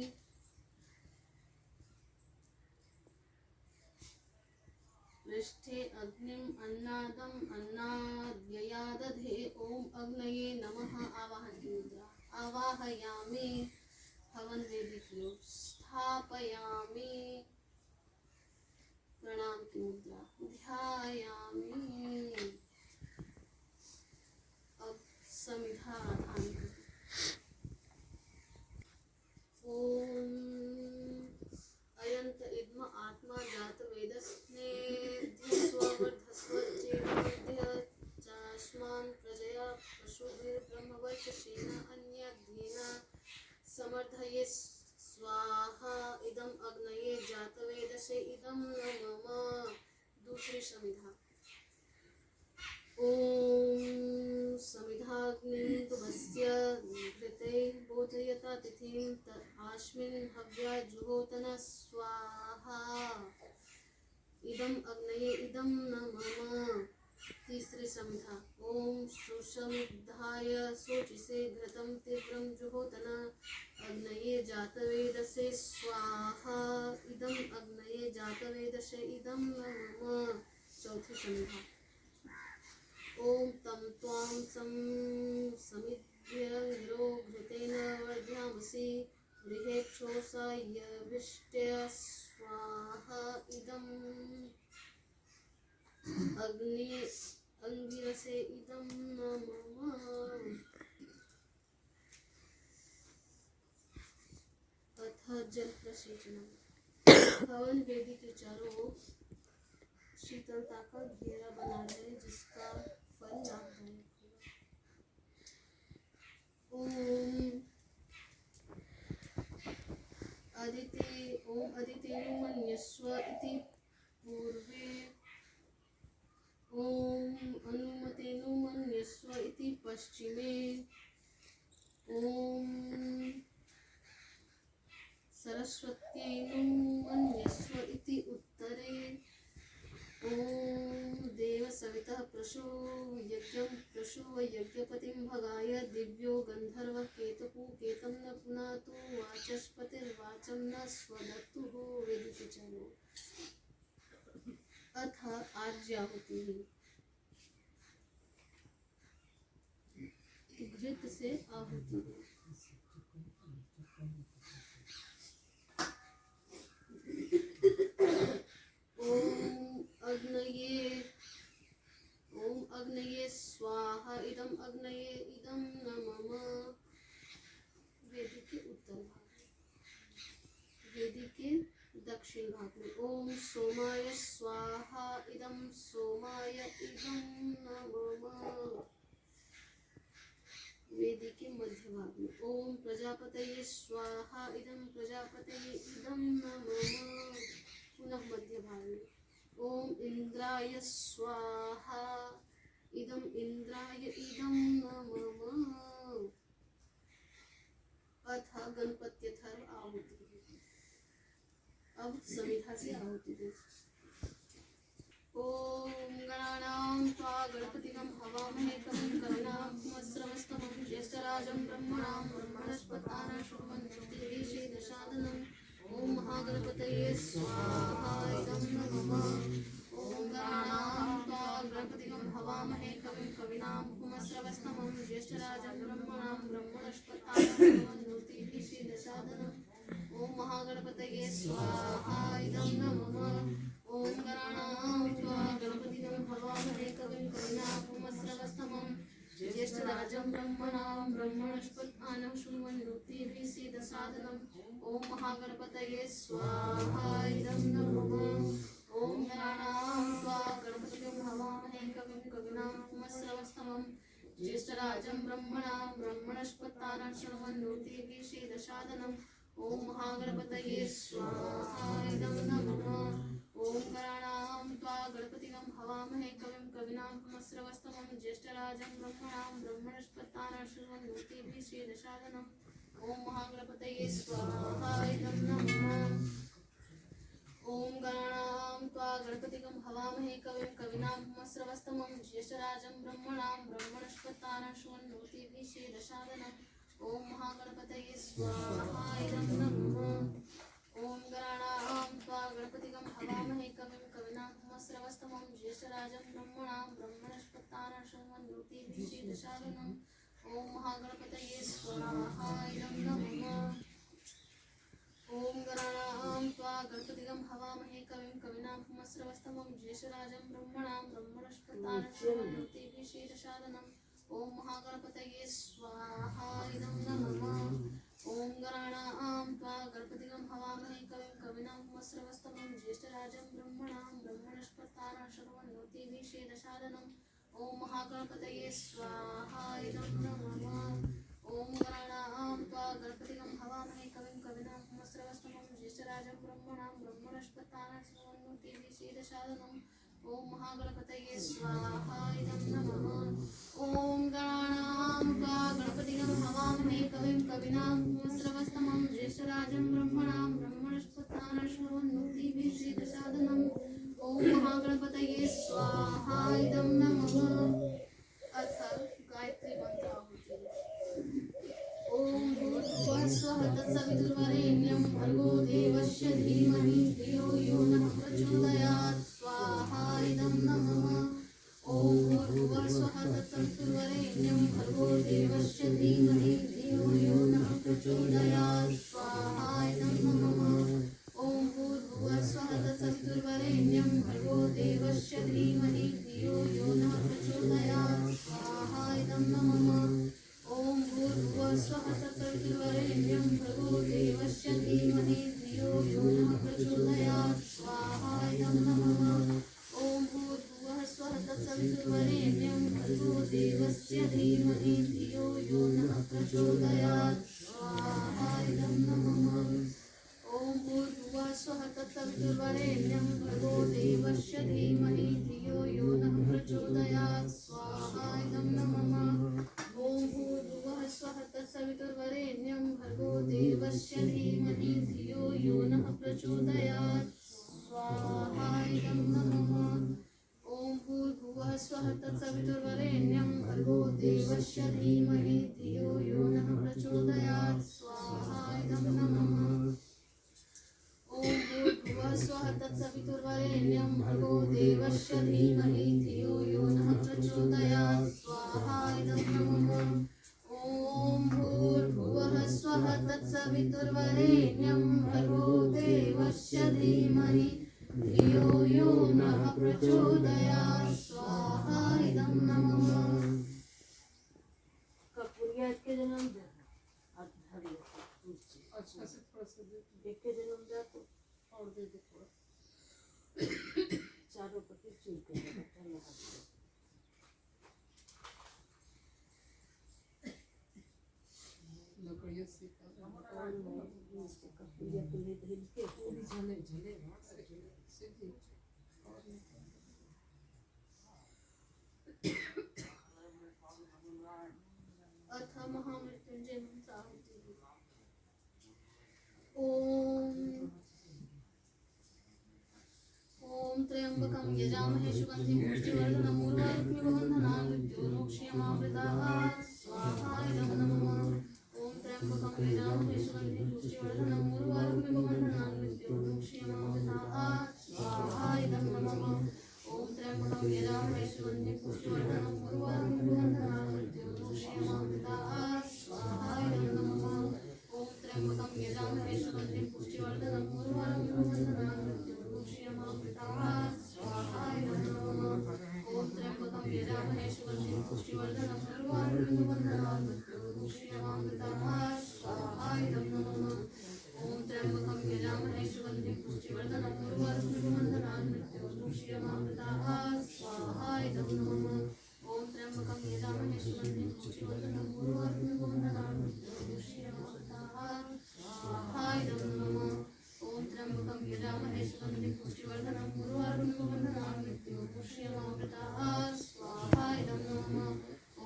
पृष्ठे अग्निम् अन्नादम् अन्नाद्यया दधे। ओम अग्नये नमः। आवाहन की मुद्रा। आवाहयामि हवन वेदी की ओर स्थापयामि प्रणाम की मुद्रा ध्यायामि। अब समिधा आधान करें। ओम अयंत इद्म आत्मा जात वेदस्नेध्यस्ववर्धस्व चेतोध्य चास्मान् प्रजया पशुभिर्ब्रह्मवर्चसेन अन्यद्येन समर्थये स्वाहा। इदं अग्नये जातवेदसे इदं न मम। दूसरी समिधा। ओम समिधाग्निं तुभस्य घृते बोधयता तिथिं आस्मिन् हव्या जुहोतन स्वाहा। इदं अग्नये इदं न मम। तीसरी समिधा। ओम सुसमिद्धाय शोचिसे घृतं तीव्रं जुहोतन अग्नये जातवेदसे स्वाहा। इदं अग्नये जातवेदसे इदं न मम। चौथी समिधा। ओम तं त्वां समिद्य गिरो घृतेन वर्ध्यामसि गृहेक्षोषायभिष्ट्या स्वाहा। इदं अंगिरसे इदं न मम। अथ जल प्रसेचनम्। हवन वेदी के चारों ओर शीतलता का घेरा बना रहे जिसका फल लाभदायक होगा। ओम अदितेनुमन्यस्व इति पूर्वे। ओम अनुमतेनुमन्यस्व इति पश्चिमे। ओम सरस्वत्येनुमन्यस्व इति उत्तरे। ओम देव सवितः प्रसो यज्ञं प्रसो यज्ञपतिं भगाय दिव्यो गंधर्व केतपु केतं न पुनातु वाचस्पतिर्वाचं न स्वदत्तुः। वेदी के चारों। अथ आज्याहुतिः। घृत से आहुति। इदम अग्नये इदम नमः। वेदी के उत्तर भाग में, वेदी के दक्षिण भाग में ओम सोमाय स्वाहा इदम सोमाय इदम नमः। वेदी के मध्य भाग में ओम प्रजापतये स्वाहा इदम प्रजापतये इदम नमः। पुनः मध्य भाग में ओम इंद्राय स्वाहा इदम इंद्राय इदम नमः। अथ गणपत्यथर्व आहुति। अब समिधा से आहुति दे। ओम गणानां त्वा गणपतिगं हवामहे कविं कवीनामुपमश्रवस्तमं ज्येष्ठराजं ब्रह्मणां ब्रह्मणस्पतानां शृण्वन्नोतिभिः ओम महागणपतये स्वाहा इदं नमः। ओम गणानां त्वा गणपतिगं हवामहे कविं कवीनामुपमश्रवस्तमं ज्येष्ठराजं ब्रह्मणां ब्रह्मणस्पतानां शृण्वन्नोतिभिः ओम महागणपतये स्वाहा इदं नमः। ओम गणानां त्वा गणपतिगं हवामहे कविं कवीनामुपमश्रवस्तमं ज्येष्ठराजं ब्रह्मणां ब्रह्मणस्पतानां शृण्वन्नोतिभिः ओम महागणपतये स्वाहा इदं नमः। ओम गणानां त्वा गणपतिगं हवामहे कविं कवीनामुपमश्रवस्तमं ज्येष्ठराजं ब्रह्मणां ब्रह्मणस्पतानां शृण्वन्नोतिभिः ओम महागणपतये स्वाहा इदं नमः। ओम गणानां त्वा गणपतिगं हवामहे कविं कवीनामुपमश्रवस्तमं ज्येष्ठराजं ब्रह्मणां ब्रह्मणस्पतानां शृण्वन्नोतिभिः ओम महागणपतये स्वाहा इदं नमः। ओम गणानां त्वा गणपतिगं हवामहे कविं कवीनामुपमश्रवस्तमं ज्येष्ठराजं ब्रह्मणां ब्रह्मणस्पतानां शृण्वन्नोतिभिः ओम महागणपतये स्वाहा इदं नमः। ओम गणानां त्वा गणपतिगं हवामहे कविं कवीनामुपमश्रवस्तमं ज्येष्ठराजं ब्रह्मणां ब्रह्मणस्पतानां शृण्वन्नोतिभिः ओम महागणपतये स्वाहा इदं नमः। ओम गणानां त्वा गणपतिगं हवामहे कविं कवीनामुपमश्रवस्तमं ज्येष्ठराजं ब्रह्मणां ब्रह्मणस्पतानां शृण्वन्नोतिभिः ओम महागणपतये स्वाहा इदं नमः। ओम गणानां त्वा गणपतिगं हवामहे कविं कवीनामुपमश्रवस्तमं ज्येष्ठराजं ब्रह्मणां ब्रह्मणस्पतानां शृण्वन्नोतिभिः ओम महागणपतये स्वाहा इदं नमः। ओम गणानां त्वा गणपतिगं हवामहे कविं कवीनामुपमश्रवस्तमं ज्येष्ठराजं ब्रह्मणां ब्रह्मणस्पतानां शृण्वन्नोतिभिः ओम महागणपतये स्वाहा इदं नमः। ओम गणानां त्वा गणपतिगं हवामहे कविं कवीनामुपमश्रवस्तमं ज्येष्ठराजं ब्रह्मणां ब्रह्मणस्पतानां शृण्वन्नोतिभिः ओम महागणपतये स्वाहा इदं नमः। अथ गायत्री मंत्र आहुति। ओम भूर्भुवः स्वः तत्सवितुर्वरेण्यं भर्गो देवस्य धीमहि धियो यो नः प्रचोदयात् स्वाहा इदं नमः। ओम भूर्भुवः स्वः तत्सवितुर्वरेण्यं भर्गो देवस्य धीमहि धियो यो नः प्रचोदयात् स्वाहा इदं नमः। ओम भूर्भुवः स्वः तत्सवितुर्वरेण्यं भर्गो देवस्य धीमहि धियो यो नः प्रचोदयात् स्वाहा इदं नमः। ओम भूर्भुवः स्वः तत्सवितुर्वरेण्यं भर्गो देवस्य धीमहि धियो यो नः प्रचोदयात् स्वाहा इदं नमः। ओम भूर्भुवः स्वः तत्सवितुर्वरेण्यं भर्गो देवस्य धीमहि धियो यो नः प्रचोदयात् स्वाहा इदं नमः। ओम भूर्भुवः स्वः तत्सवितुर्वरेण्यं भर्गो देवस्य धीमहि धियो यो नः प्रचोदयात् स्वाहा इदं नमः। ओम भूर्भुवः स्वः तत्सवितुर्वरेण्यं भर्गो देवस्य धीमहि धियो यो नः प्रचोदयात् स्वाहा इदं नमः। ओम भूर्भुवः स्वः तत्सवितुर्वरेण्यं भर्गो देवस्य धीमहि धियो यो नः प्रचोदयात् स्वाहा इदं नमः। ओम भूर्भुवः स्वः तत्सवितुर्वरेण्यं भर्गो देवस्य धीमहि धियो यो नः प्रचोदयात् स्वाहा इदं नमः। ओम भूर्भुवः स्वः तत्सवितुर्वरेण्यं भर्गो देवस्य धीमहि धियो यो नः प्रचोदयात् स्वाहा इदं नमः। अथ महामृत्युंजय मंत्र आहुति। ओम ओम त्र्यंबकं यजामहे सुगंधिं पुष्टिवर्धनम् उर्वारुकमिव मृत्योर्मुक्षीयमामृताः स्वाहा इदं नमः। ओम त्र्यंबकं यजामहे सुगंधिं पुष्टिवर्धनम् उर्वारुकमिव मृत्योर्मुक्षीयमामृताः स्वाहा इदं नमः। ओम त्र्यंबकं यजामहे सुगंधिं पुष्टिवर्धनम् उर्वारुकमिव मृत्योर्मुक्षीयमामृताः स्वाहा इदं नमः। ओम त्र्यंबकं यजामहे सुगंधिं पुष्टिवर्धनम् उर्वारुकमिव मृत्योर्मुक्षीयमामृताः स्वाहा इदं नमः। ओम त्र्यंबकं यजामहे सुगंधिं पुष्टिवर्धनम् उर्वारुकमिव मृत्योर्मुक्षीयमामृताः स्वाहा इदं नमः। ओम त्र्यंबकं यजामहे सुगंधिं पुष्टिवर्धनम् उर्वारुकमिव मृत्योर्मुक्षीयमामृताः स्वाहा इदं नमः। ओम त्र्यंबकं यजामहे सुगंधिं पुष्टिवर्धनम् उर्वारुकमिव मृत्योर्मुक्षीयमामृताः स्वाहा इदं नमः। ओम त्र्यंबकं यजामहे सुगंधिं पुष्टिवर्धनम् उर्वारुकमिव मृत्योर्मुक्षीयमामृताः स्वाहा इदं नमः।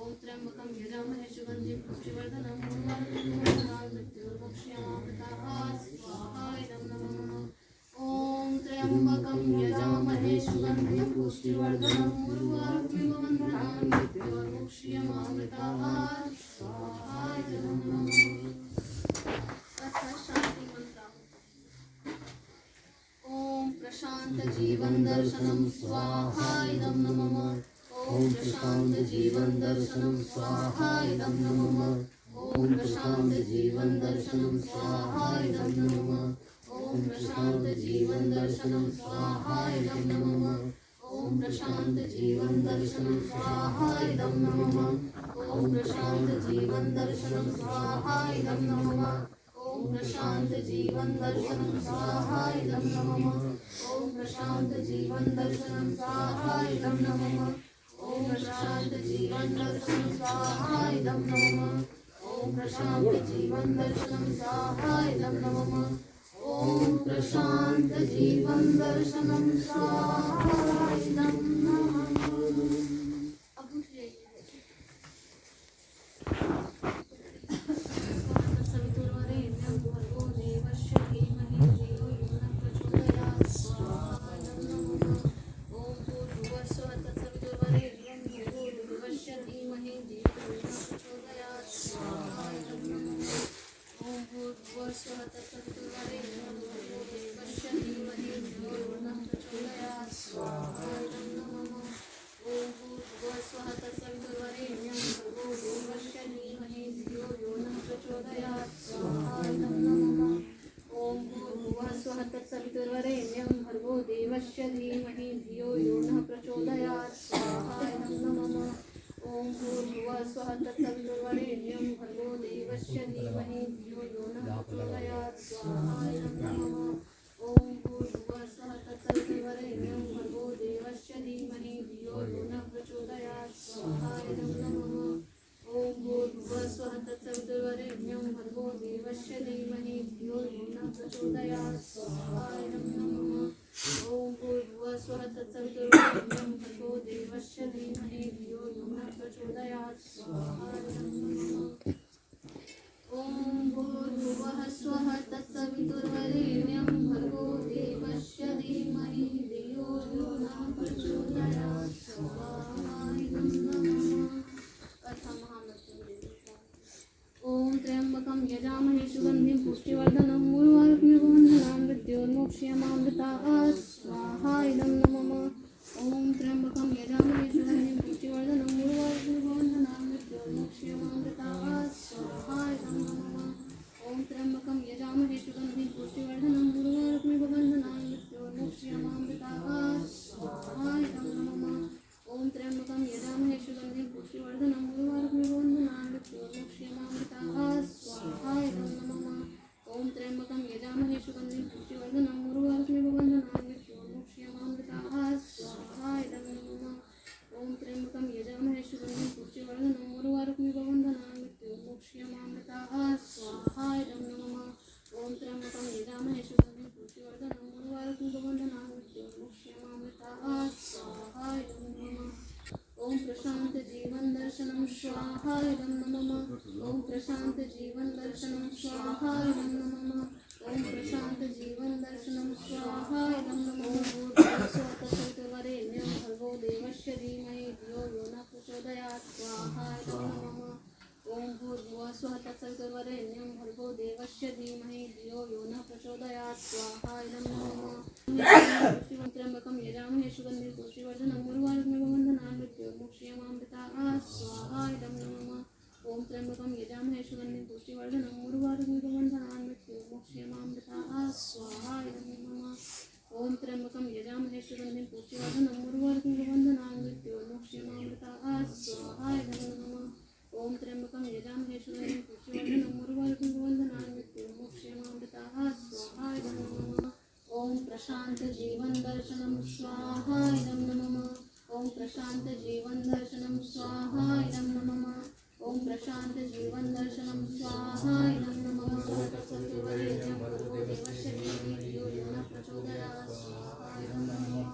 ओम त्र्यंबकं यजामहे सुगंधिं पुष्टिवर्धनम् उर्वारुकमिव मृत्योर्मुक्षीयमामृताः स्वाहा इदं नमः। ओम त्र्यंबकं यजामहे सुगंधिं पुष्टिवर्धनम् उर्वारुकमिव मृत्योर्मुक्षीयमामृताः स्वाहा इदं नमः। अथ शांति मंत्र। ओम प्रशांत जीवन दर्शनम स्वाहा इदं नमः। ओम प्रशांत जीवन दर्शनम स्वाहा इदं नमः। ओम प्रशांत जीवन दर्शनम स्वाहा इदं नमः। ओम प्रशांत जीवन दर्शनम स्वाहा इदं नमः। ओम प्रशांत जीवन दर्शनम स्वाहा इदं नमः। ओम प्रशांत जीवन दर्शनम स्वाहा इदं नमः। ओम प्रशांत जीवन दर्शनम स्वाहा इदं नमः। ओम प्रशांत जीवन दर्शनम स्वाहा इदं नमः। ओम प्रशांत जीवन दर्शनम स्वाहा इदं नमः। ओम प्रशांत जीवन दर्शनम स्वाहा इदं नमः। ओम प्रशांत जीवन दर्शनम स्वाहा इदं नमः। अब उठ जाइए। सवितुर्वरेण्यं भर्गो देवस्य धीमहि धियो यो नः प्रचोदयात् स्वाहा इदं नमः। ओम भूर्भुवस्सुवः तत्सवितुर्वरेण्यं भर्गो देवस्य धीमहि धियो यो नः प्रचोदयात् स्वाहा इदं नमः। ओम भूर्भुवस्सुवः तत्सवितुर्वरेण्यं भर्गो देवस्य धीमहि धियो यो नः प्रचोदयात् स्वाहा इदं नमः। ओम भूर्भुवस्सुवः तत्सवितुर्वरेण्यं भर्गो देवस्य धीमहि धियो यो नः प्रचोदयात् स्वाहा इदं नमः। ओम भूर्भुवस्सुवः तत्सवितुर्वरेण्यं भर्गो देवस्य धीमहि धियो यो नः प्रचोदयात् स्वाहा इदं नमः। ओम भूर्भुवस्सुवः तत्सवितुर्वरेण्यं भर्गो देवस्य धीमहि धियो यो नः प्रचोदयात् स्वाहा इदं नमः। ओम भूर्भुवस्सुवः तत्सवितुर्वरेण्यं भर्गो देवस्य धीमहि धियो यो नः प्रचोदयात् स्वाहा इदं नमः। ओम भूर्भुवस्सुवः तत्सवितुर्वरेण्यं भर्गो देवस्य धीमहि धियो यो नः प्रचोदयात् स्वाहा इदं नमः। ओम भूर्भुवस्सुवः तत्सवितुर्वरेण्यं भर्गो देवस्य धीमहि धियो यो नः प्रचोदयात् स्वाहा इदं नमः। ओम भूर्भुवः स्वः तत्सवितुर्वरेण्यं भर्गो देवस्य धीमहि धियो यो नः प्रचोदयात् स्वाहा इदं नमः। अथ महामृत्युंजय। ओम त्र्यंबकं यजामहे सुगंधिं पुष्टिवर्धनम् उर्वारुकमिव मृत्योर्मुक्षीयमामृताः स्वाहा इदं नमः। ओम त्र्यंबकं यजामहे सुगंधिं पुष्टिवर्धनम् उर्वारुकमिव मृत्योर्मुक्षीयमामृताः स्वाहा इदं नमः। ओम त्र्यंबकं यजामहे सुगंधिं पुष्टिवर्धनम् उर्वारुकमिव स्वाहा इदं नमः। ओम प्रशांत जीवन दर्शनम स्वाहा इदं नमः। ओम प्रशांत जीवन दर्शनम स्वाहा इदं नमः। स्वतः भर्गो देवस्य धीमहि धियो यो न प्रचोदयात् स्वाहा इदं नमः। ओम भूर्भुवः स्वः तत्सवितुर्वरेण्यं भर्गो देवस्य धीमहि धियो यो न प्रचोदयात् स्वाहा इदं नमः। त्र्यंबकं यजामहे सुगन्धिं पुष्टिवर्धनं उर्वारुकमिव बन्धनान् मृत्योर्मुक्षीयमामृताः स्वाहा इदं नमः। ओम त्र्यंबकं यजामहे सुगन्धिं पुष्टिवर्धनं उर्वारुकमिव बन्धनान् मृत्योर्मुक्षीयमामृताः स्वाहा इदं नमः। ओम त्र्यंबकं यजामहे सुगन्धिं पुष्टिवर्धनं उर्वारुकमिव बन्धनान् मृत्योर्मुक्षीयमामृताः स्वाहा इदं नमः। ओम त्र्यंबकं यजामहे सुगन्धिं पुष्टिवर्धनं उर्वारुकमिव बन्धनान् मृत्योर्मुक्षीयमामृताः स्वाहा इदं नमः। ओम प्रशांत जीवन दर्शनम स्वाहा इदं नमः। ओम प्रशांत जीवन दर्शनम स्वाहा इदं नमः। ओम प्रशांत जीवन दर्शनम स्वाहा इदं नमः। सत्यवरेण्यं भर्गो देवस्य धीमहि धियो यो न प्रचोदयात् स्वाहा इदं नमः।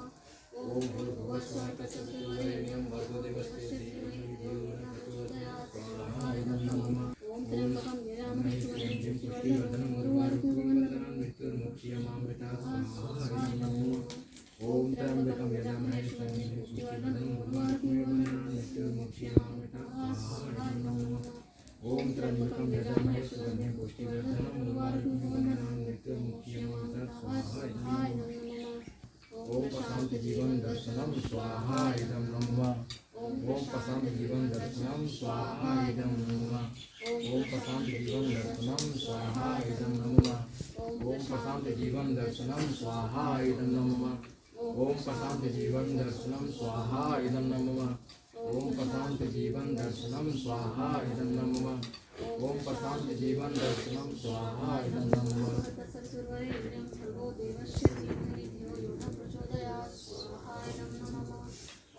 ओम भूर्भुवः स्वः तत्सवितुर्वरेण्यं भर्गो देवस्य धीमहि धियो यो न प्रचोदयात् स्वाहा इदं नमः। ओम त्र्यंबकं यजामहे सुगन्धिं पुष्टिवर्धनं उर्वारुकमिव बन्धनान् मृत्योर्मुक्षीयमामृताः स्वाहा इदं नमः। ओम त्र्यंबकं यजामहे सुगन्धिं पुष्टिवर्धनं उर्वारुकमिव बन्धनान् मृत्योर्मुक्षीयमामृताः स्वाहा इदं नमः। ओम त्र्यंबकं यजामहे सुगन्धिं पुष्टिवर्धनं उर्वारुकमिव बन्धनान् मृत्योर्मुक्षीयमामृताः स्वाहा इदं नमः। ओम प्रशांत जीवन दर्शनम स्वाहा इदं नमः। ओम प्रशांत जीवन दर्शनम स्वाहा इदं नमः। ओम प्रशांत जीवन दर्शनम स्वाहा इदं नमः। ओम प्रशांत जीवन दर्शनम स्वाहा इदं नमः। ओम प्रशांत जीवन दर्शनम स्वाहा इदं नमः। ओम प्रशांत जीवन दर्शनम स्वाहा इदं नमः। ओम प्रशांत जीवन दर्शनम स्वाहा इदं नमः। तत्सवितुर्वरेण्यं भर्गो देवस्य धीमहि धियो यो न प्रचोदयात् स्वाहा इदं नमः।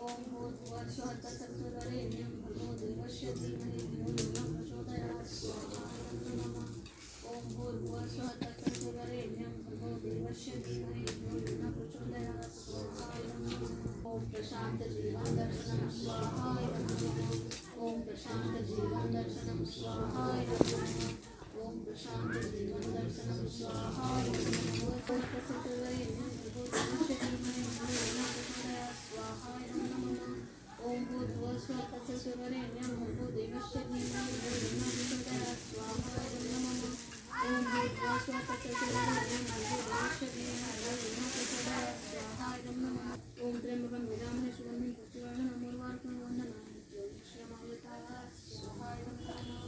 ओम भूर्भुवः स्वः तत्सवितुर्वरेण्यं भर्गो देवस्य धीमहि धियो यो न प्रचोदयात् स्वाहा इदं नमः। ओम भूर्भुवः स्वः तत्सवितुर्वरेण्यं भर्गो देवस्य धीमहि धियो यो न प्रचोदयात् स्वाहा इदं नमः। ओम प्रशांत जीवन दर्शनम स्वाहा इदं नमः। ओम प्रशांत जीवन दर्शनम स्वाहा इदं नमः। ओम प्रशांत जीवन दर्शनम स्वाहा इदं नमः। ओम तत्सवितुर्वरेण्यं भर्गो देवस्य धीमहि धियो यो न प्रचोदयात् स्वाहा इदं नमः। ओम भूर्भुवः स्वः तत्सवितुर्वरेण्यं भर्गो देवस्य धीमहि धियो यो न प्रचोदयात् स्वाहा इदं नमः। ओम भूर्भुवः स्वः तत्सवितुर्वरेण्यं भर्गो देवस्य धीमहि धियो यो न प्रचोदयात् स्वाहा इदं नमः। ओम त्र्यंबकं यजामहे सुगन्धिं पुष्टिवर्धनं उर्वारुकमिव बन्धनान् मृत्योर्मुक्षीयमामृताः स्वाहा इदं नमः।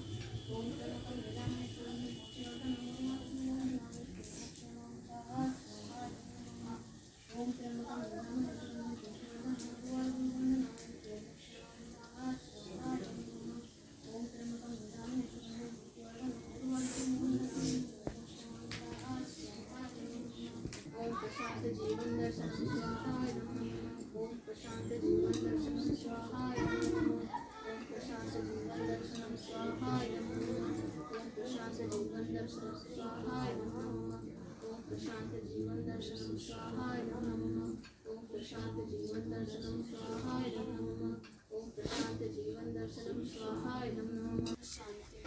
ओम त्र्यंबकं यजामहे सुगन्धिं पुष्टिवर्धनं उर्वारुकमिव बन्धनान् मृत्योर्मुक्षीयमामृताः स्वाहा इदं नमः। ओम त्र्यंबकं यजामहे सुगन्धिं पुष्टिवर्धनं उर्वारुकमिव बन्धनान् मृत्योर्मुक्षीयमामृताः स्वाहा इदं नमः। ओम त्र्यंबकं यजामहे सुगन्धिं पुष्टिवर्धनं उर्वारुकमिव बन्धनान् मृत्योर्मुक्षीयमामृताः स्वाहा इदं नमः। ओम प्रशांत जीवन दर्शनम स्वाहा इदं नमः। ओम प्रशांत जीवन दर्शनम स्वाहा इदं नमः। ओम प्रशांत जीवन दर्शनम स्वाहा इदं नमः। ओम प्रशांत जीवन दर्शनम स्वाहा इदं नमः। ओम प्रशांत जीवन दर्शनम स्वाहा इदं नमः। ओम प्रशांत जीवन दर्शनम स्वाहा इदं नमः। ओम प्रशांत जीवन दर्शनम स्वाहा इदं नमः। शांति।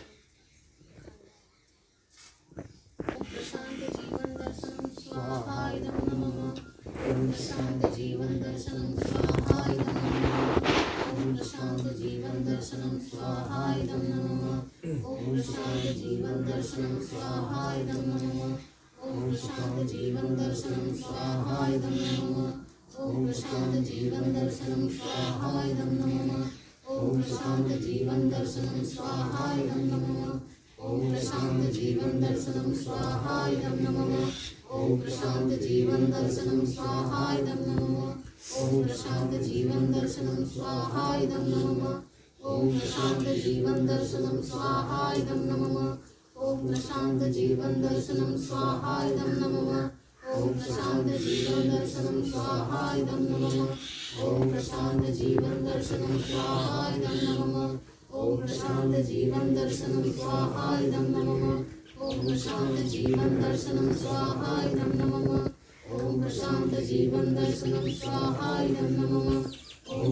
ओम प्रशांत जीवन दर्शनम स्वाहा इदं नमः। ओम प्रशांत जीवन दर्शनम स्वाहा इदं नमः। ओम प्रशांत जीवन दर्शनम स्वाहा इदं नमः। ओम प्रशांत जीवन दर्शनम स्वाहा इदं नमः। ओम प्रशांत जीवन दर्शनम स्वाहा इदं नमः। ओम प्रशांत जीवन दर्शनम स्वाहा इदं नमः। ओम प्रशांत जीवन दर्शनम स्वाहा इदं नमः। ओम प्रशांत जीवन दर्शनम स्वाहा इदं नमः। ओम प्रशांत जीवन दर्शनम स्वाहा इदं नमः। ओम प्रशांत जीवन दर्शनम स्वाहा इदं नमः। ओम प्रशांत जीवन दर्शनम स्वाहा इदं नमः। ओम प्रशांत जीवन दर्शनम स्वाहा इदं नमः। ओम प्रशांत जीवन दर्शनम स्वाहा इदं नमः। ओम प्रशांत जीवन दर्शनम स्वाहा इदं नमः। ओम प्रशांत जीवन दर्शनम स्वाहा इदं नमः। ओम प्रशांत जीवन दर्शनम स्वाहा इदं नमः। ओम प्रशांत जीवन दर्शनम स्वाहा इदं नमः। ओम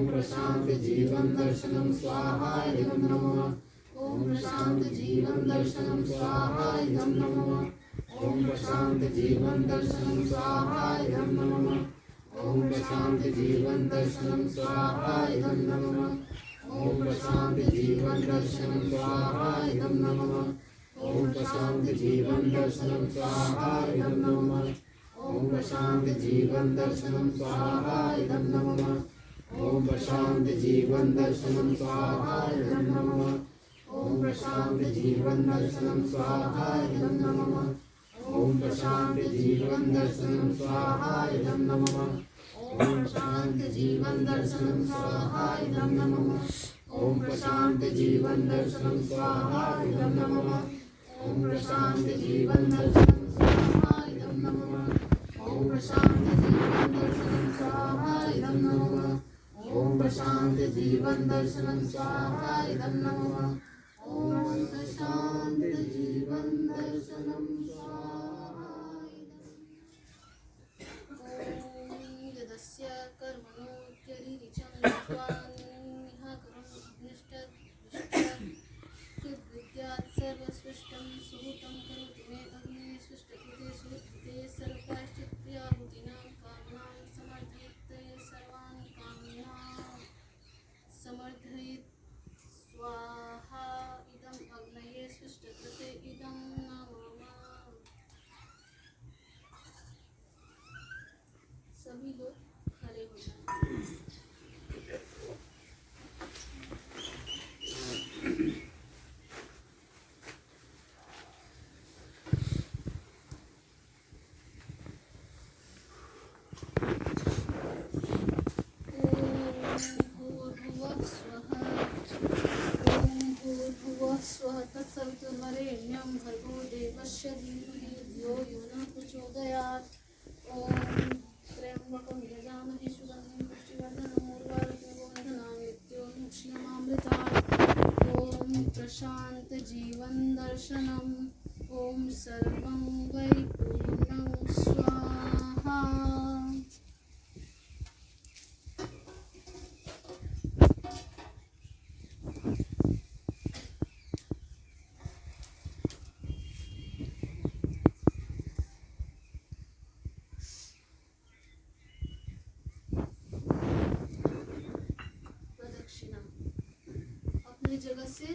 ओम प्रशांत जीवन दर्शनम स्वाहा इदं नमः। ओम प्रशांत जीवन दर्शनम स्वाहा इदं नमः। ओम प्रशांत जीवन दर्शनम स्वाहा इदं नमः। ओम प्रशांत जीवन दर्शनम स्वाहा इदं नमः। ओम प्रशांत जीवन दर्शनम स्वाहा इदं नमः। ओम प्रशांत जीवन दर्शनम स्वाहा इदं नमः। ओम प्रशांत जीवन दर्शनम स्वाहा इदं नमः। ओम प्रशांत जीवन दर्शनम स्वाहा इदं नमः। ओम प्रशांत जीवन दर्शनम स्वाहा इदं नमः। ओम प्रशांत जीवन दर्शनम स्वाहा इदं नमः। ओम प्रशांत जीवन दर्शनम स्वाहा इदं नमः। ओम प्रशांत जीवन दर्शनम स्वाहा इदं नमः। ओम प्रशांत जीवन दर्शनम स्वाहा इदं नमः। ओम प्रशांत जीवन दर्शनम स्वाहा इदं नमः। ओम प्रशांत जीवन दर्शनम स्वाहा इदं नमः। ओम प्रशांत जीवन दर्शनम स्वाहा इदं। ओम यदस्य कर्मणो त्यरीरिचं विद्वान्निह करम् अग्निष्टद्विष्टः कृद्विद्यात् सर्वसृष्टं सुहृतं करोति मे अग्ने सृष्टकृते सुहृते सर्वप्रायश्चित्याहुतीनां कामनां समर्थयते सर्वान् कामनां समर्थयेत् स्वाहा इदम् अग्नये सृष्टकृते इदं नमः। सभी लोग खड़े हो जाएं। स्वः तत्सवितुर्वरेण्यं भर्गो देवस्य धीमहि धियो यो नः प्रचोदयात्। ॐ त्र्यम्बकं यजामहे सुगन्धिं पुष्टिवर्धनम् उर्वारुकमिव नित्योन्मुक्ष्यमामृतात्। ॐ प्रशान्त जीवन दर्शनम्। ॐ सर्वं वै पूर्णं स्वाहा। अपनी जगह से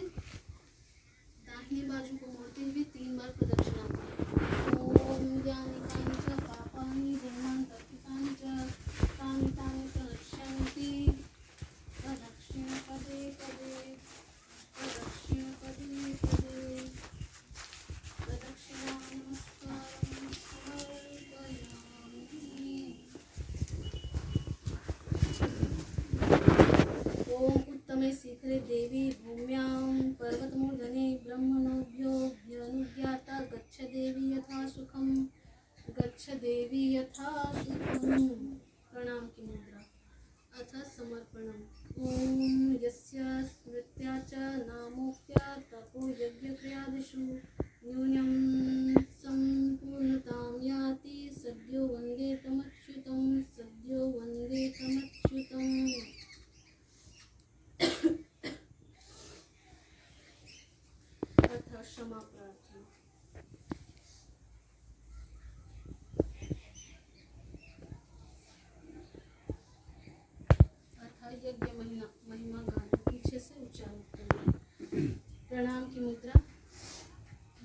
दाहिनी बाजू को मोड़ते हुए 3 बार प्रदक्षिणा करें। ओम ज्ञानी कानि च पापानि जन्मान्तर्कृतानि च तानि तानि प्रणश्यन्ति प्रदक्षिण पदे पदे प्रदक्षिण पदे पदे प्रदक्षिणां नमस्कारं समर्पयामि। ओम उत्तमे शिखरे देवी भूम्यां पर्वतमूर्धने ब्रह्मणोऽभ्योऽभ्यनुज्ञाता गच्छ देवी यथा सुखम गच्छ देवी यथा सुखम। प्रणाम की मुद्रा अथ समर्पणम्। ओम यस्य स्मृत्या च नामोक्त्या तपो यज्ञक्रियादिषु न्यूनं सम्पूर्णतां याति सद्यो वन्दे तमच्युतं सद्यो वन्दे तमच्युतम्। अथ क्षमा प्रार्थना। अथ यज्ञ महिमा गान पीछे से उच्चारण करें। प्रणाम की मुद्रा।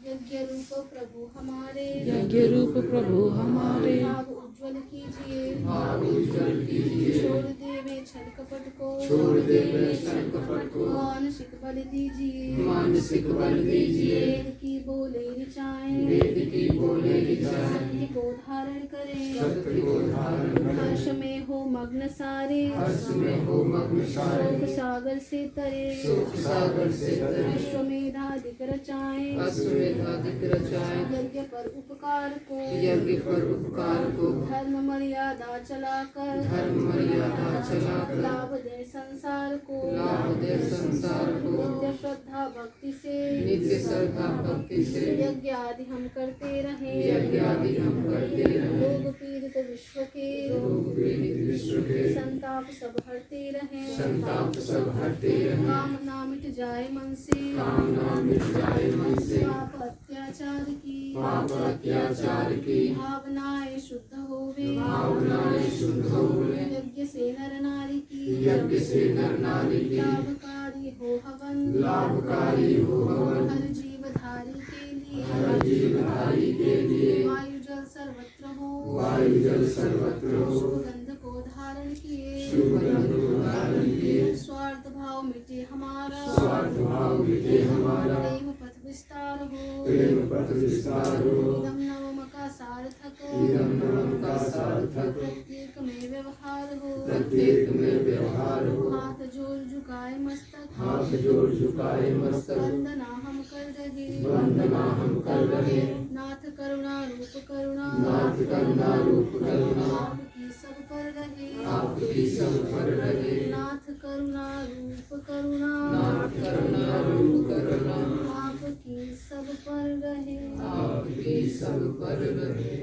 यज्ञ रूप प्रभु हमारे यज्ञ रूप प्रभु हमारे भाव उज्ज्वल कीजिए भाव उज्ज्वल कीजिए। छोड़ देवे छल कपट को छोड़ देवे छल कपट को मानसिक बल दीजिए मानसिक बल दीजिए। वेद की बोले ऋचाएं वेद की बोले ऋचाएं सत्य को धारण करें सत्य को धारण करें। हर्ष में हो मग्न सारे हर्ष में हो मग्न सारे शोक सागर से तरे शोक सागर से तरे। अश्वमेधाधिक रचाएं अश्वमेधाधिक रचाएं यज्ञ पर उपकार को यज्ञ पर उपकार को धर्म मर्यादा चलाकर धर्म मर्यादा चलाकर लाभ दे संसार को लाभ दे संसार को नित्य श्रद्धा भक्ति से नित्य श्रद्धा भक्ति से यज्ञ आदि हम करते रहें यज्ञ आदि हम करते रहें रोग पीड़ित विश्व के रोग पीड़ित विश्व के संताप सब हरते रहें संताप सब हटते रहें कामना मिट जाए मन से कामना मिट जाए मन से पाप अत्याचार की पाप अत्याचार की भावनाएं शुद्ध होवे भावनाएं शुद्ध होवे यज्ञ से नर नारी की यज्ञ से नर नारी की लाभकारी हो हवन लाभकारी हो हवन हर जीवधारी के लिए हर जीवधारी के लिए वायु जल सर्वत्र हो वायु जल सर्वत्र हो सुगंध को धारण किए शुभ गंध को धारण किए स्वार्थ भाव मिटे हमारा स्वार्थ भाव मिटे हमारा प्रेम पथ विस्तार हो प्रेम पथ विस्तार हो इदम नवम का सार्थक इदं नवम का सार्थक प्रत्येक में व्यवहार हो प्रत्येक में व्यवहार हो हाथ जोड़ झुकाए मस्तक हाथ जोड़ झुकाए मस्तक वंदना हम कर रहे वंदना हम कर रहे नाथ करुणा रूप करुणा नाथ करुणा रूप करुणा आपकी सब पर रहे आपकी सब पर रहे नाथ करुणा रूप करुणा नाथ करुणा रूप करुणा आपकी सब पर रहे आपकी सब पर रहे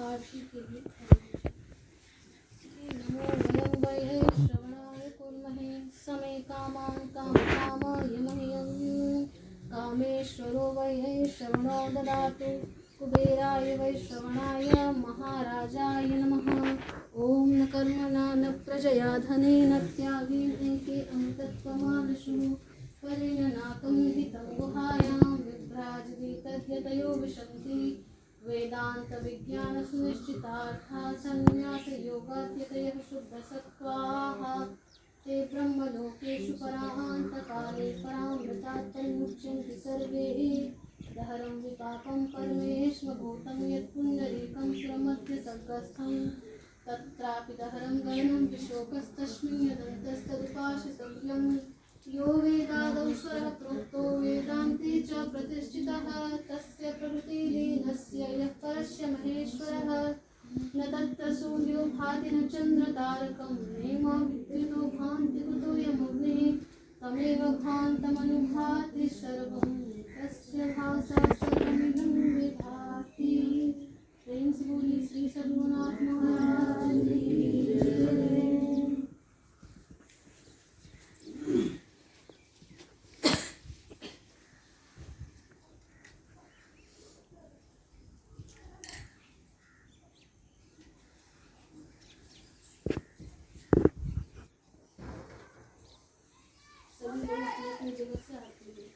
आरती के गीत नमो वयं वै श्रवणाय कुर्महे समे कामान् कामकामाय मह्यं कामेश्वरो वै श्रवणो ददातु कुबेराय वै श्रवणाय महाराजाय नमः ॐ न कर्मणा न प्रजया धनेन त्यागेन के अमृतत्वमानशु परेण नाकं हितं गुहायां विभ्राजति विशन्ति वेदांत विज्ञान सुनिश्चितार्था संन्यास योगात्यतयः शुद्धसत्त्वाः ते ब्रह्मलोकेषु परान्तकाले परामृतात् तन्मुच्यन्ति सर्वे दहरं विपाकं परमेश्वभूतं यत्पुण्डरीकं सुरमध्य सर्गस्थं तत्रापि दहरं गगनं विशोकस्तस्मिन् यदन्तस्तदुपासितव्यं यो वेदादौ स्वरः प्रोक्तो वेदान्ते च प्रतिष्ठितः तस्य प्रकृतिलीनस्य यः परस्य महेश्वरः न तत्र सूर्यो भाति न चन्द्रतारकं नेमा विद्युतो भान्ति कुतो यमग्निः तमेव भान्तमनुभाति सर्वं तस्य भासा सर्वमिदं विभाति। प्रेम से बोली श्री सद्गुरुनाथ महाराज की जय। सभी लोग अपनी जगह से आते हैं।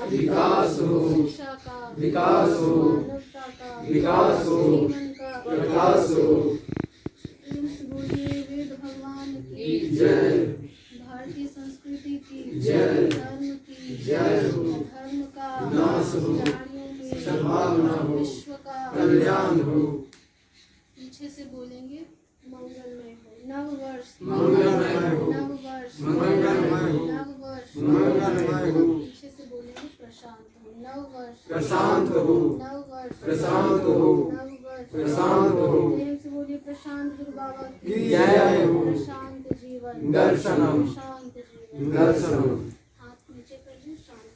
विकास हो शिक्षा का विकास हो मानवता का विकास हो जीवन का प्रकाश हो। बोलिए वेद भगवान की जय भारतीय संस्कृति की जय धर्म की जय हो धर्म का नाश हो प्राणियों में सद्भावना हो विश्व का कल्याण हो। पीछे से बोलेंगे मंगलमय हो। नव वर्ष मंगलमय हो। नव वर्ष मंगलमय हो। नव वर्ष मंगलमय हो। पीछे से बोलेंगे प्रशांत हो। नव वर्ष प्रशांत हो। नव वर्ष प्रशांत हो। नव वर्ष प्रशांत हो। प्रेम से बोलिए प्रशांत गुरु बाबा की जय हो। प्रशांत जीवन दर्शनम। प्रशांत जीवन दर्शनम। हाथ नीचे कर दीजिए। शांत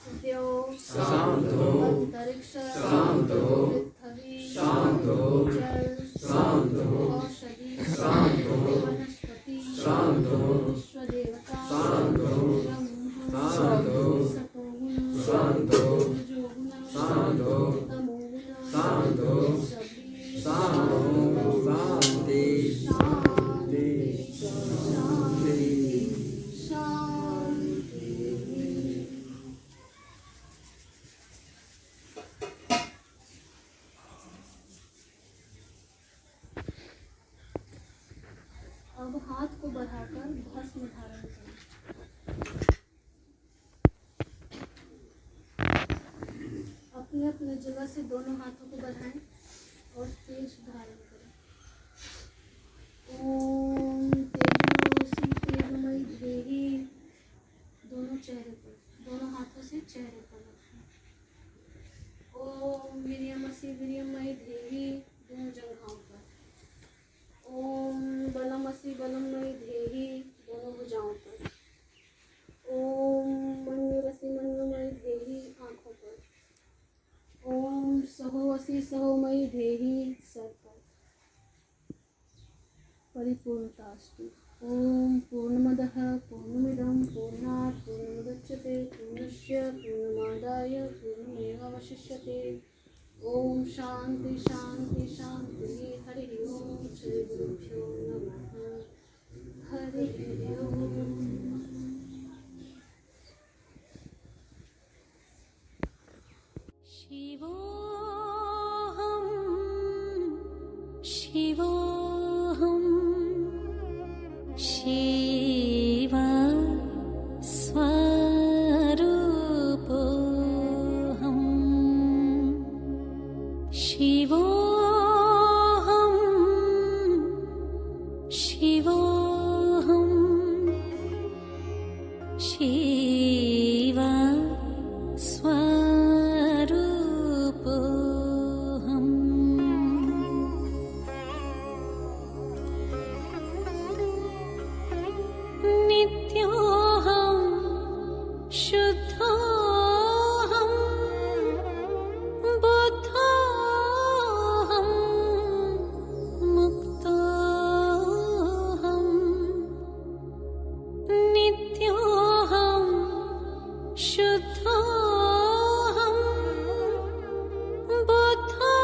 उद्योग शांत हो। अंतरिक्ष शांत हो। पृथ्वी शांत हो। जल शांत हो। औषधि शांत हो। वनस्पति शांत हो। विश्व देवता शांत हो। ब्रह्म शांत हो। सतोगुण शांत हो। रजोगुण शांत हो। तमोगुण शांत हो। सभी शांत हो। शांति। शांति शांति। शांति। अब हाथ को बढ़ाकर भस्म धारण करें। अपने अपने जगह से दोनों हाथों को बढ़ाएं और तेज धारण करें। ओम तेजोसी तेजमयी देहि। दोनों चेहरे पर, दोनों हाथों से चेहरे पर रखें। ओम वीर्यमसी वीर्यमयी देहि। दोनों जंघाओं पर। ओम बलमसी बलमयी देहि। दोनों भुजाओं पर। ओम मंगलमसी मंगलमयी देहि। आंखों पर। ओम सहोवसी सहोमयी देहि। सर पर। परिपूर्णतास्तु। ओम पूर्णमदः पूर्णमिदं पूर्णात् पूर्णमुदच्यते पूर्णस्य पूर्णमादाय पूर्णमेवावशिष्यते। ओम शांति शांति शांति। हरि ओम श्री गुरुभ्यो नमः। हरि ओम। शिवोऽहं शिवोऽहं शिव स्वरूपोऽहं शिवोऽहं शिवोऽहं शिव स्वरूपोऽहम् नित्योऽहं शुद्धोऽहं बुद्धोऽहं मुक्तोऽहं नित्योऽहं शुद्धोऽहं बुद्धोऽहं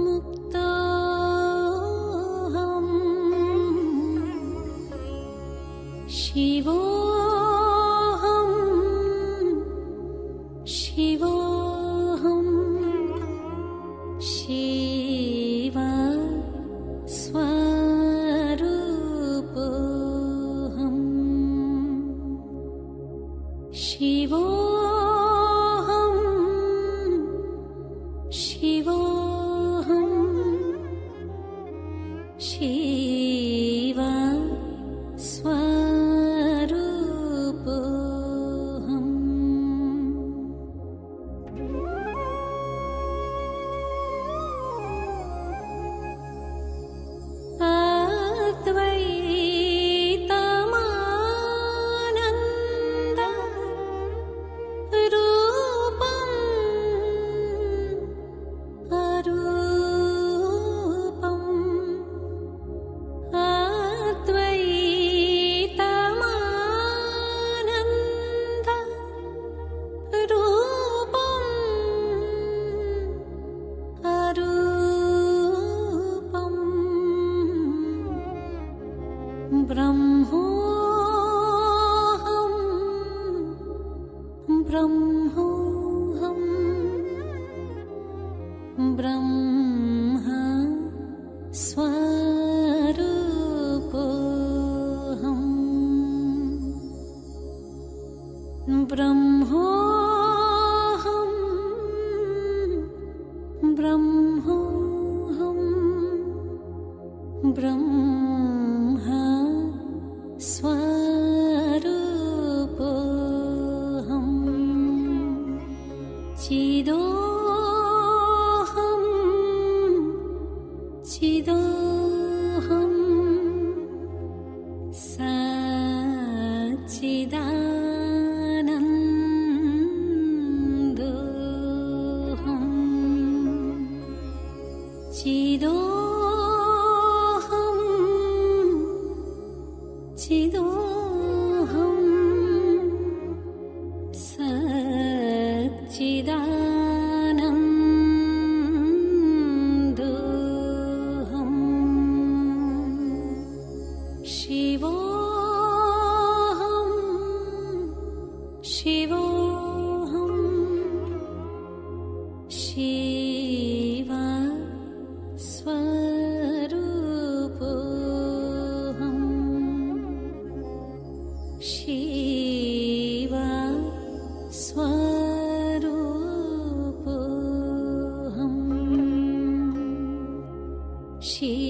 मुक्तोऽहम् शिवोऽहं शिवोऽहं शिव स्वरूपोऽहम् शिवोऽहं शिवोऽहं शिव स्वरूपोऽहम् ब्रह्मा स्वरूपोऽहम् चिदोऽहम् चिदोऽहम् सच्चिदानन्दोऽहम् चिदोऽहम् चिदोऽहम् सच्चिदानन्दोऽहम् शिवोऽहम् शिवोऽहम् शिवा स्वरूपोऽहम् शिवा स्वरूपोऽहम् शिवा